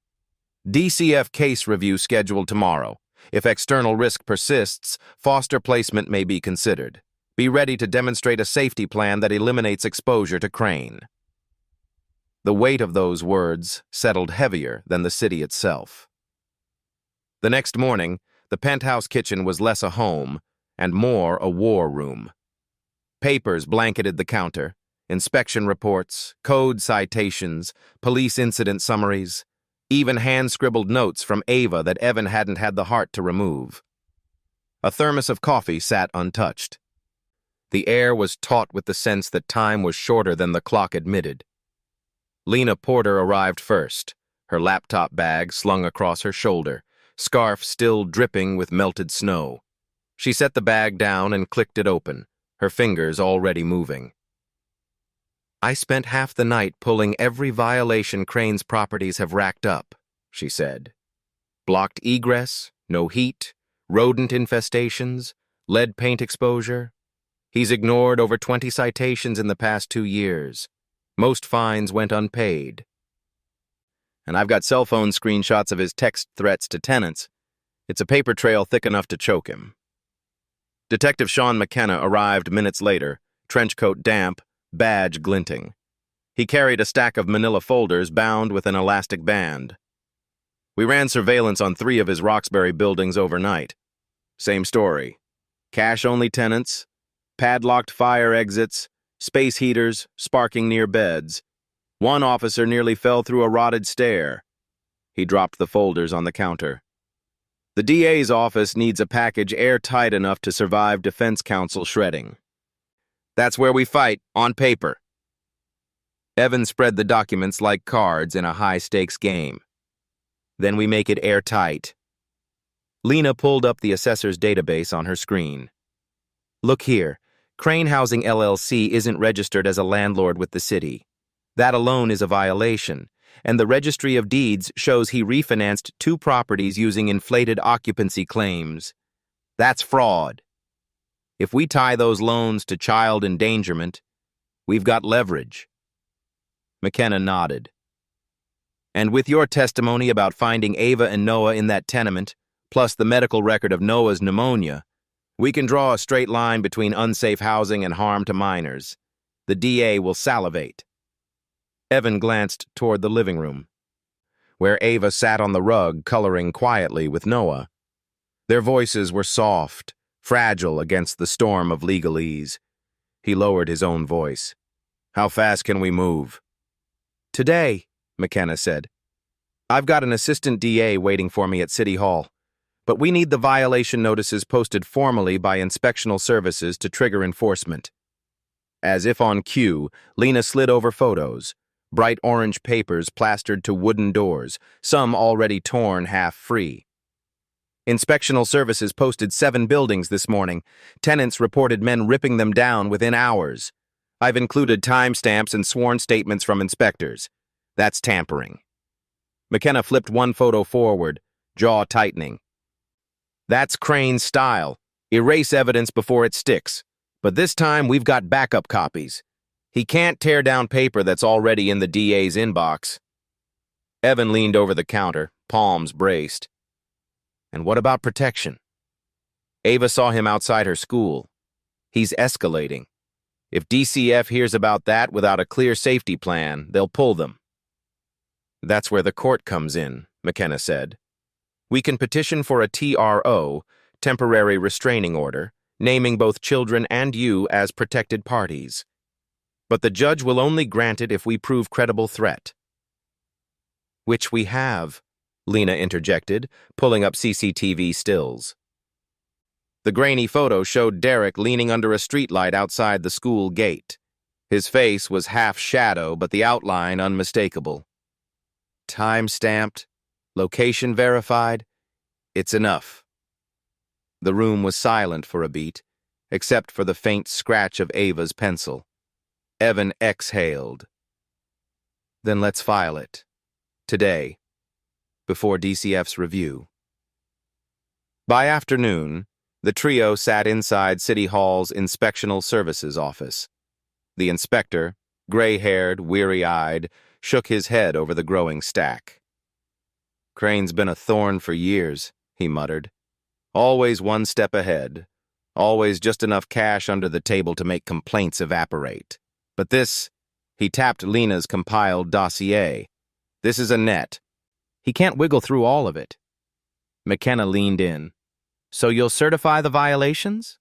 "DCF case review scheduled tomorrow. If external risk persists, foster placement may be considered. Be ready to demonstrate a safety plan that eliminates exposure to Crane." The weight of those words settled heavier than the city itself. The next morning, the penthouse kitchen was less a home and more a war room. Papers blanketed the counter, inspection reports, code citations, police incident summaries, even hand-scribbled notes from Ava that Evan hadn't had the heart to remove. A thermos of coffee sat untouched. The air was taut with the sense that time was shorter than the clock admitted. Lena Porter arrived first, her laptop bag slung across her shoulder, scarf still dripping with melted snow. She set the bag down and clicked it open, her fingers already moving. "I spent half the night pulling every violation Crane's properties have racked up," she said. "Blocked egress, no heat, rodent infestations, lead paint exposure. He's ignored over 20 citations in the past 2 years. Most fines went unpaid. And I've got cell phone screenshots of his text threats to tenants. It's a paper trail thick enough to choke him." Detective Sean McKenna arrived minutes later, trenchcoat damp, badge glinting. He carried a stack of manila folders bound with an elastic band. "We ran surveillance on 3 of his Roxbury buildings overnight. Same story. Cash-only tenants, padlocked fire exits, space heaters sparking near beds. One officer nearly fell through a rotted stair." He dropped the folders on the counter. "The DA's office needs a package airtight enough to survive defense counsel shredding. That's where we fight, on paper." Evan spread the documents like cards in a high-stakes game. "Then we make it airtight." Lena pulled up the assessor's database on her screen. "Look here, Crane Housing LLC isn't registered as a landlord with the city. That alone is a violation, and the Registry of Deeds shows he refinanced 2 properties using inflated occupancy claims. That's fraud. If we tie those loans to child endangerment, we've got leverage. McKenna nodded. And with your testimony about finding Ava and Noah in that tenement, plus the medical record of Noah's pneumonia, we can draw a straight line between unsafe housing and harm to minors. The DA will salivate. Evan glanced toward the living room, where Ava sat on the rug coloring quietly with Noah. Their voices were soft, fragile against the storm of legalese. He lowered his own voice. How fast can we move? Today, McKenna said. I've got an assistant DA waiting for me at City Hall, but we need the violation notices posted formally by inspectional services to trigger enforcement. As if on cue, Lena slid over photos, bright orange papers plastered to wooden doors, some already torn half free. Inspectional services posted 7 buildings this morning. Tenants reported men ripping them down within hours. I've included timestamps and sworn statements from inspectors. That's tampering. McKenna flipped one photo forward, jaw tightening. That's Crane's style. Erase evidence before it sticks. But this time we've got backup copies. He can't tear down paper that's already in the DA's inbox. Evan leaned over the counter, palms braced. And what about protection? Ava saw him outside her school. He's escalating. If DCF hears about that without a clear safety plan, they'll pull them. That's where the court comes in, McKenna said. We can petition for a TRO, temporary restraining order, naming both children and you as protected parties. But the judge will only grant it if we prove credible threat. Which we have, Lena interjected, pulling up CCTV stills. The grainy photo showed Derek leaning under a streetlight outside the school gate. His face was half shadow, but the outline unmistakable. Time-stamped, location verified, it's enough. The room was silent for a beat, except for the faint scratch of Ava's pencil. Evan exhaled. Then let's file it. Today, before DCF's review. By afternoon, the trio sat inside City Hall's Inspectional Services office. The inspector, gray-haired, weary-eyed, shook his head over the growing stack. Crane's been a thorn for years, he muttered. Always one step ahead. Always just enough cash under the table to make complaints evaporate. But this, he tapped Lena's compiled dossier. This is a net. He can't wiggle through all of it. McKenna leaned in. So you'll certify the violations?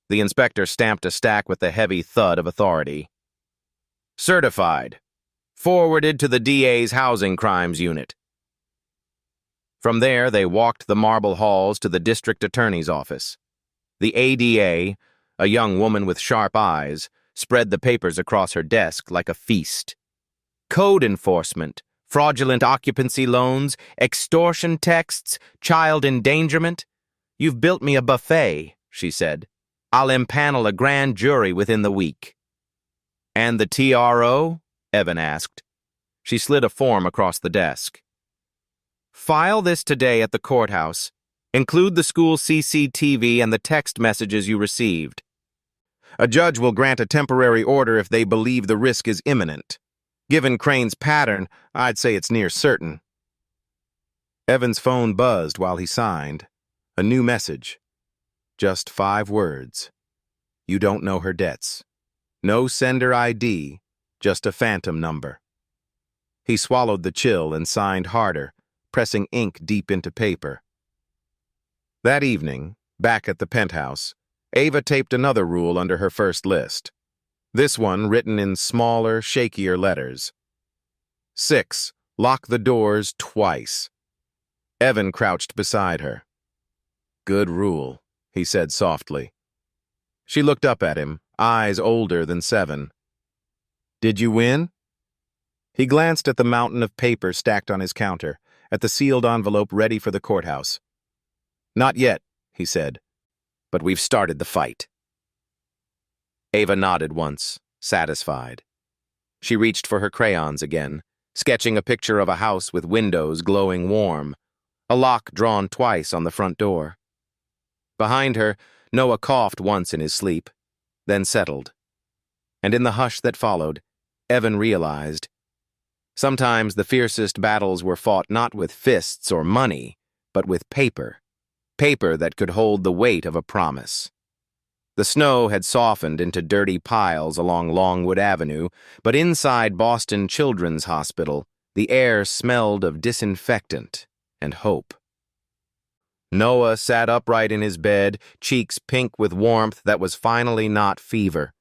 The inspector stamped a stack with the heavy thud of authority. Certified. Forwarded to the DA's Housing Crimes Unit. From there, they walked the marble halls to the district attorney's office. The ADA, a young woman with sharp eyes, spread the papers across her desk like a feast. Code enforcement, fraudulent occupancy loans, extortion texts, child endangerment. You've built me a buffet, she said. I'll impanel a grand jury within the week. And the TRO? Evan asked. She slid a form across the desk. File this today at the courthouse. Include the school CCTV and the text messages you received. A judge will grant a temporary order if they believe the risk is imminent. Given Crane's pattern, I'd say it's near certain. Evan's phone buzzed while he signed. A new message. Just 5 words. You don't know her debts. No sender ID, just a phantom number. He swallowed the chill and signed harder, pressing ink deep into paper. That evening, back at the penthouse, Ava taped another rule under her first list. This one written in smaller, shakier letters. 6. Lock the doors twice. Evan crouched beside her. Good rule, he said softly. She looked up at him, eyes older than 7. Did you win? He glanced at the mountain of paper stacked on his counter, at the sealed envelope ready for the courthouse. Not yet, he said, but we've started the fight. Ava nodded once, satisfied. She reached for her crayons again, sketching a picture of a house with windows glowing warm, a lock drawn twice on the front door. Behind her, Noah coughed once in his sleep, then settled. And in the hush that followed, Evan realized sometimes the fiercest battles were fought not with fists or money, but with paper. Paper that could hold the weight of a promise. The snow had softened into dirty piles along Longwood Avenue, but inside Boston Children's Hospital, the air smelled of disinfectant and hope. Noah sat upright in his bed, cheeks pink with warmth that was finally not fever.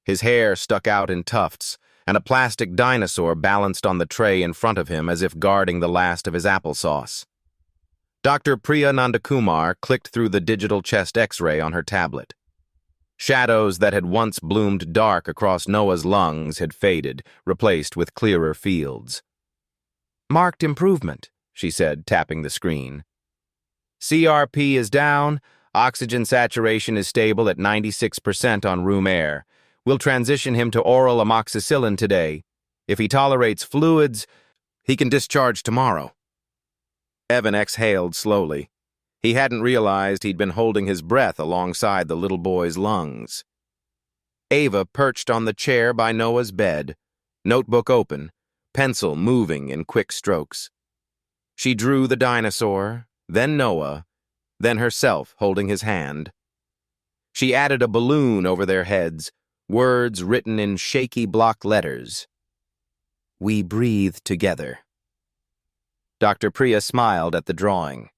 His hair stuck out in tufts, and a plastic dinosaur balanced on the tray in front of him as if guarding the last of his applesauce. Dr. Priya Nandakumar clicked through the digital chest X-ray on her tablet. Shadows that had once bloomed dark across Noah's lungs had faded, replaced with clearer fields. "Marked improvement," she said, tapping the screen. "CRP is down, oxygen saturation is stable at 96% on room air. We'll transition him to oral amoxicillin today. If he tolerates fluids, he can discharge tomorrow." Evan exhaled slowly. He hadn't realized he'd been holding his breath alongside the little boy's lungs. Ava perched on the chair by Noah's bed, notebook open, pencil moving in quick strokes. She drew the dinosaur, then Noah, then herself holding his hand. She added a balloon over their heads, words written in shaky block letters. "We breathe together." Dr. Priya smiled at the drawing.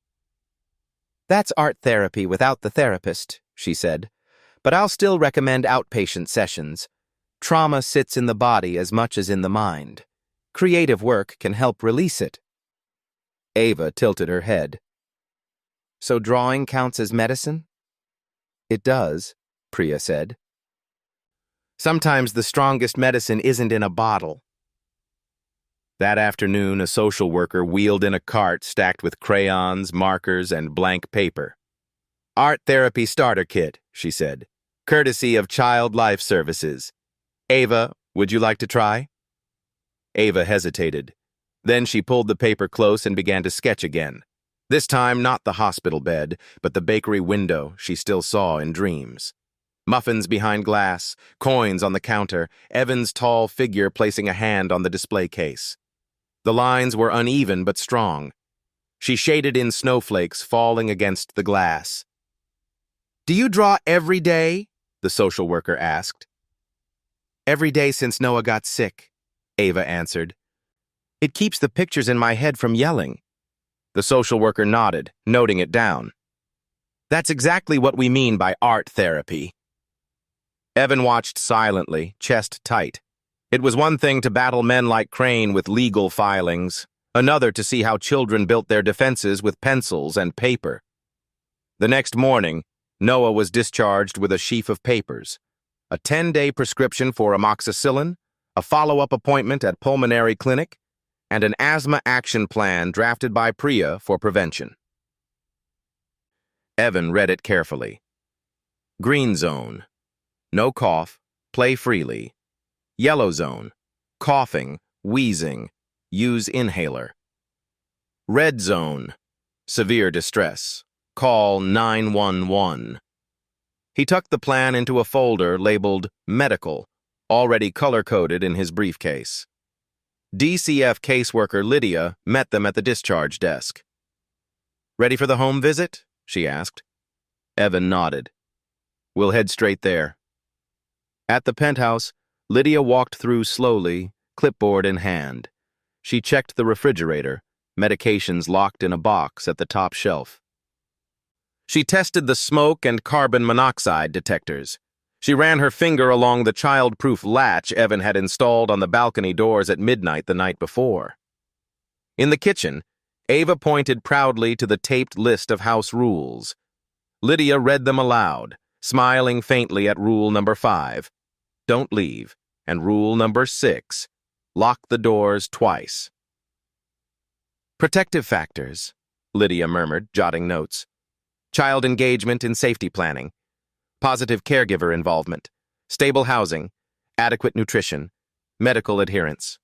"That's art therapy without the therapist," she said, "but I'll still recommend outpatient sessions. Trauma sits in the body as much as in the mind. Creative work can help release it." Ava tilted her head. "So drawing counts as medicine?" "It does," Priya said. "Sometimes the strongest medicine isn't in a bottle." That afternoon, a social worker wheeled in a cart stacked with crayons, markers, and blank paper. "Art therapy starter kit," she said, "courtesy of Child Life Services. Ava, would you like to try?" Ava hesitated. Then she pulled the paper close and began to sketch again. This time not the hospital bed, but the bakery window she still saw in dreams. Muffins behind glass, coins on the counter, Evan's tall figure placing a hand on the display case. The lines were uneven but strong. She shaded in snowflakes falling against the glass. "Do you draw every day?" the social worker asked. "Every day since Noah got sick," Ava answered. "It keeps the pictures in my head from yelling." The social worker nodded, noting it down. "That's exactly what we mean by art therapy." Evan watched silently, chest tight. It was one thing to battle men like Crane with legal filings, another to see how children built their defenses with pencils and paper. The next morning, Noah was discharged with a sheaf of papers, a 10-day prescription for amoxicillin, a follow-up appointment at pulmonary clinic, and an asthma action plan drafted by Priya for prevention. Evan read it carefully. Green zone. No cough. Play freely. Yellow zone. Coughing. Wheezing. Use inhaler. Red zone. Severe distress. Call 911. He tucked the plan into a folder labeled Medical, already color-coded in his briefcase. DCF caseworker Lydia met them at the discharge desk. "Ready for the home visit?" she asked. Evan nodded. "We'll head straight there." At the penthouse, Lydia walked through slowly, clipboard in hand. She checked the refrigerator, medications locked in a box at the top shelf. She tested the smoke and carbon monoxide detectors. She ran her finger along the child-proof latch Evan had installed on the balcony doors at midnight the night before. In the kitchen, Ava pointed proudly to the taped list of house rules. Lydia read them aloud, smiling faintly at rule number 5, don't leave, and rule number 6, lock the doors twice. Protective factors, Lydia murmured, jotting notes. Child engagement in safety planning. Positive caregiver involvement. stable housing, adequate nutrition, medical adherence.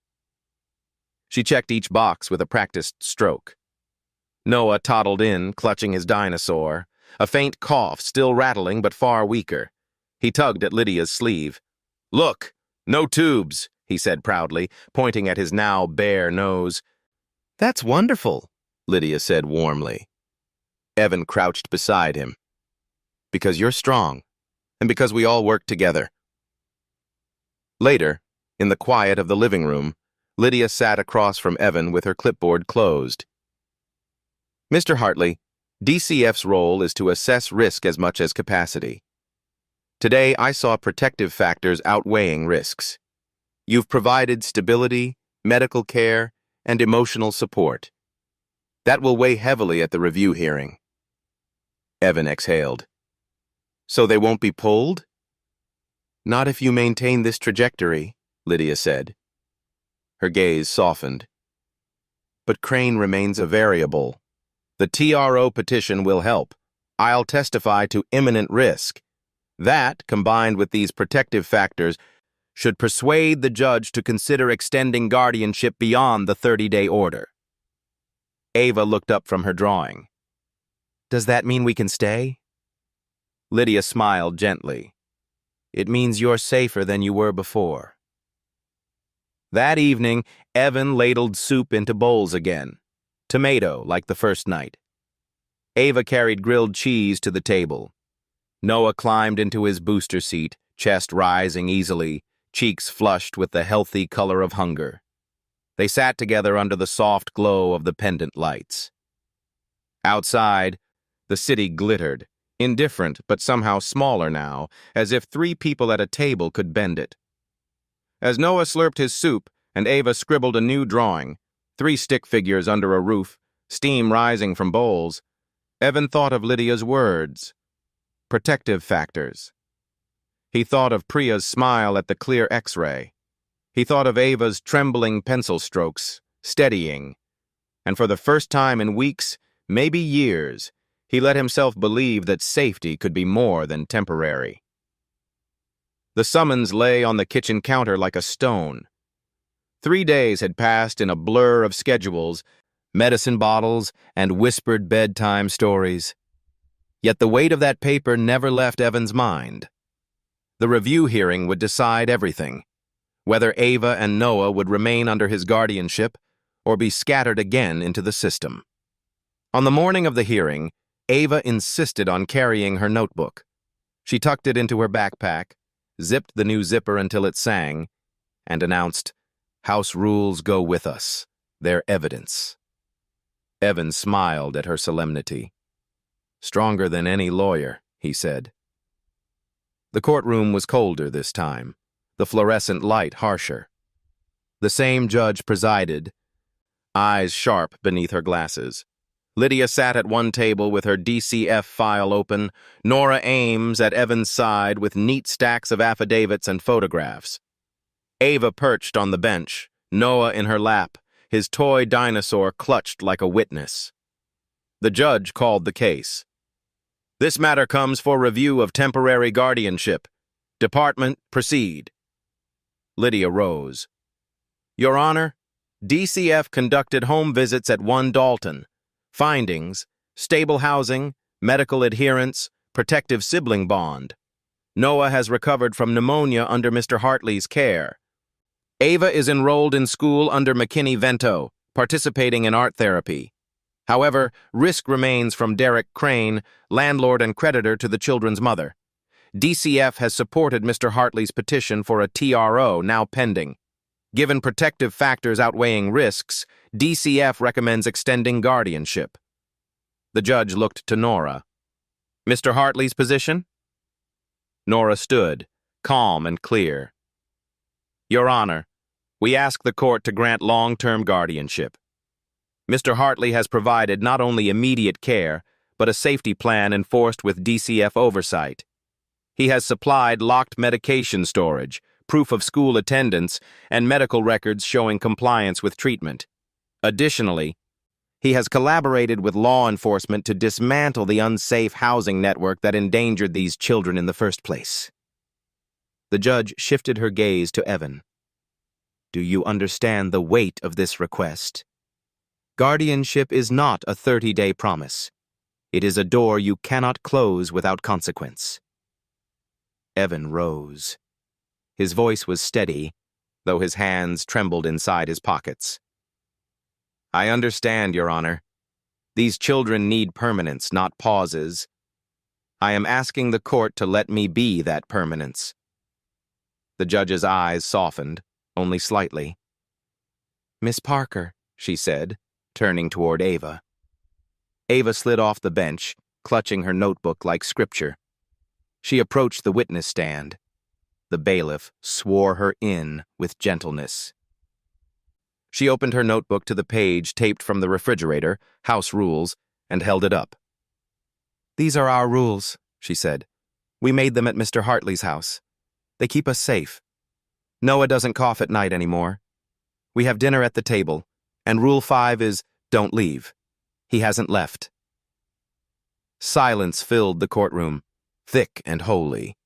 She checked each box with a practiced stroke. Noah toddled in, clutching his dinosaur, a faint cough still rattling but far weaker. He tugged at Lydia's sleeve. "Look, no tubes," he said proudly, pointing at his now bare nose. "That's wonderful," Lydia said warmly. Evan crouched beside him. "Because you're strong, and because we all work together." Later, in the quiet of the living room, Lydia sat across from Evan with her clipboard closed. "Mr. Hartley, DCF's role is to assess risk as much as capacity. Today, I saw protective factors outweighing risks. You've provided stability, medical care, and emotional support. That will weigh heavily at the review hearing." Evan exhaled. "So they won't be pulled?" "Not if you maintain this trajectory," Lydia said. Her gaze softened. "But Crane remains a variable. The TRO petition will help. I'll testify to imminent risk. That, combined with these protective factors, should persuade the judge to consider extending guardianship beyond the 30-day order." Ava looked up from her drawing. "Does that mean we can stay?" Lydia smiled gently. "It means you're safer than you were before." That evening, Evan ladled soup into bowls again. Tomato, like the first night. Ava carried grilled cheese to the table. Noah climbed into his booster seat, chest rising easily, cheeks flushed with the healthy color of hunger. They sat together under the soft glow of the pendant lights. Outside, the city glittered, indifferent but somehow smaller now, as if 3 people at a table could bend it. As Noah slurped his soup and Ava scribbled a new drawing, 3 stick figures under a roof, steam rising from bowls, Evan thought of Lydia's words. Protective factors. He thought of Priya's smile at the clear X-ray. He thought of Ava's trembling pencil strokes, steadying. And for the first time in weeks, maybe years, he let himself believe that safety could be more than temporary. The summons lay on the kitchen counter like a stone. 3 days had passed in a blur of schedules, medicine bottles, and whispered bedtime stories. Yet the weight of that paper never left Evan's mind. The review hearing would decide everything, whether Ava and Noah would remain under his guardianship or be scattered again into the system. On the morning of the hearing, Ava insisted on carrying her notebook. She tucked it into her backpack, zipped the new zipper until it sang, and announced, "House rules go with us. They're evidence." Evan smiled at her solemnity. "Stronger than any lawyer," he said. The courtroom was colder this time, the fluorescent light harsher. The same judge presided, eyes sharp beneath her glasses. Lydia sat at one table with her DCF file open, Nora Ames at Evan's side with neat stacks of affidavits and photographs. Ava perched on the bench, Noah in her lap, his toy dinosaur clutched like a witness. The judge called the case. "This matter comes for review of temporary guardianship. Department, proceed." Lydia rose. "Your Honor, DCF conducted home visits at 1 Dalton. Findings: stable housing, medical adherence, protective sibling bond. Noah has recovered from pneumonia under Mr. Hartley's care. Ava is enrolled in school under McKinney-Vento, participating in art therapy. However, risk remains from Derek Crane, landlord and creditor to the children's mother. DCF has supported Mr. Hartley's petition for a TRO, now pending. Given protective factors outweighing risks, DCF recommends extending guardianship." The judge looked to Nora. "Mr. Hartley's position?" Nora stood, calm and clear. "Your Honor, we ask the court to grant long-term guardianship. Mr. Hartley has provided not only immediate care, but a safety plan enforced with DCF oversight. He has supplied locked medication storage, proof of school attendance, and medical records showing compliance with treatment. Additionally, he has collaborated with law enforcement to dismantle the unsafe housing network that endangered these children in the first place." The judge shifted her gaze to Evan. Do you understand the weight of this request? Guardianship is not a 30-day promise. It is a door you cannot close without consequence. Evan rose. His voice was steady, though his hands trembled inside his pockets. I understand, Your Honor. These children need permanence, not pauses. I am asking the court to let me be that permanence. The judge's eyes softened, only slightly. Miss Parker, she said, turning toward Ava. Ava slid off the bench, clutching her notebook like scripture. She approached the witness stand. The bailiff swore her in with gentleness. She opened her notebook to the page taped from the refrigerator, House Rules, and held it up. These are our rules, she said. We made them at Mr. Hartley's house. They keep us safe. Noah doesn't cough at night anymore. We have dinner at the table, and Rule 5 is don't leave. He hasn't left. Silence filled the courtroom, thick and holy.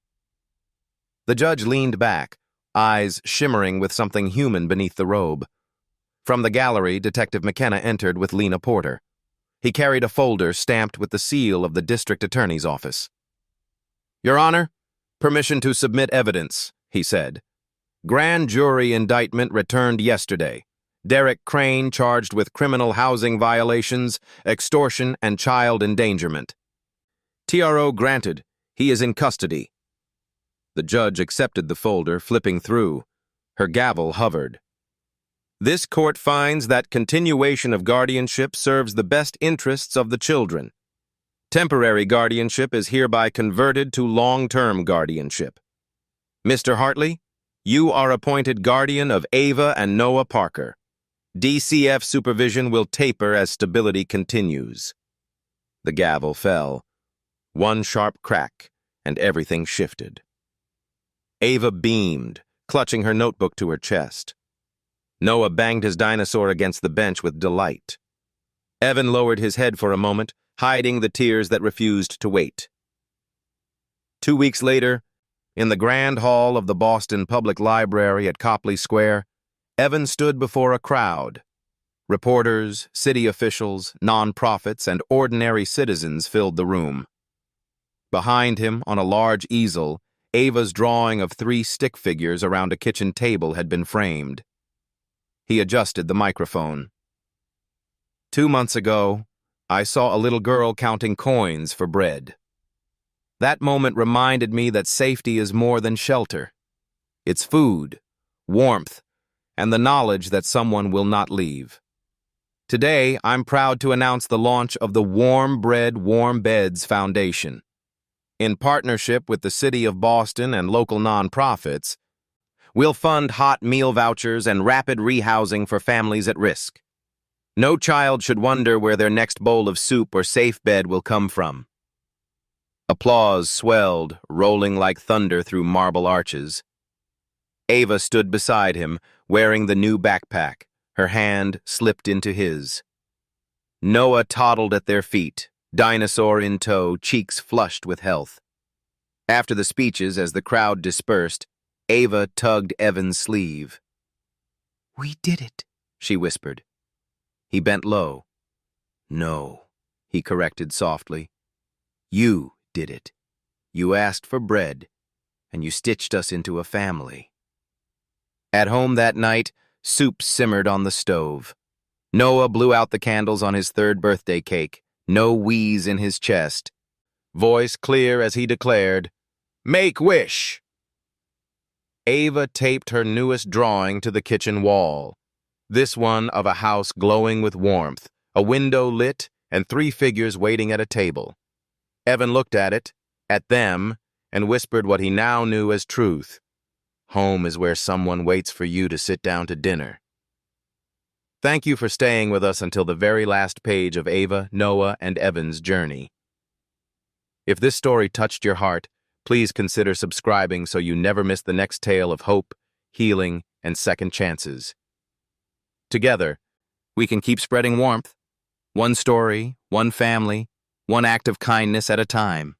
The judge leaned back, eyes shimmering with something human beneath the robe. From the gallery, Detective McKenna entered with Lena Porter. He carried a folder stamped with the seal of the district attorney's office. Your Honor, permission to submit evidence, he said. Grand jury indictment returned yesterday. Derek Crane charged with criminal housing violations, extortion, and child endangerment. TRO granted. He is in custody. The judge accepted the folder, flipping through. Her gavel hovered. This court finds that continuation of guardianship serves the best interests of the children. Temporary guardianship is hereby converted to long-term guardianship. Mr. Hartley, you are appointed guardian of Ava and Noah Parker. DCF supervision will taper as stability continues. The gavel fell. One sharp crack, and everything shifted. Ava beamed, clutching her notebook to her chest. Noah banged his dinosaur against the bench with delight. Evan lowered his head for a moment, hiding the tears that refused to wait. 2 weeks later, in the grand hall of the Boston Public Library at Copley Square, Evan stood before a crowd. Reporters, city officials, nonprofits, and ordinary citizens filled the room. Behind him, on a large easel, Ava's drawing of 3 stick figures around a kitchen table had been framed. He adjusted the microphone. 2 months ago, I saw a little girl counting coins for bread. That moment reminded me that safety is more than shelter. It's food, warmth, and the knowledge that someone will not leave. Today, I'm proud to announce the launch of the Warm Bread, Warm Beds Foundation. In partnership with the City of Boston and local nonprofits, we'll fund hot meal vouchers and rapid rehousing for families at risk. No child should wonder where their next bowl of soup or safe bed will come from. Applause swelled, rolling like thunder through marble arches. Ava stood beside him, wearing the new backpack, her hand slipped into his. Noah toddled at their feet, dinosaur in tow, cheeks flushed with health. After the speeches, as the crowd dispersed, Ava tugged Evan's sleeve. We did it, she whispered. He bent low. No, he corrected softly. You did it. You asked for bread, and you stitched us into a family. At home that night, soup simmered on the stove. Noah blew out the candles on his 3rd birthday cake, no wheeze in his chest. Voice clear as he declared, Make wish! Ava taped her newest drawing to the kitchen wall. This one of a house glowing with warmth, a window lit, and 3 figures waiting at a table. Evan looked at it, at them, and whispered what he now knew as truth. Home is where someone waits for you to sit down to dinner. Thank you for staying with us until the very last page of Ava, Noah, and Evan's journey. If this story touched your heart, please consider subscribing so you never miss the next tale of hope, healing, and second chances. Together, we can keep spreading warmth. One story, one family, one act of kindness at a time.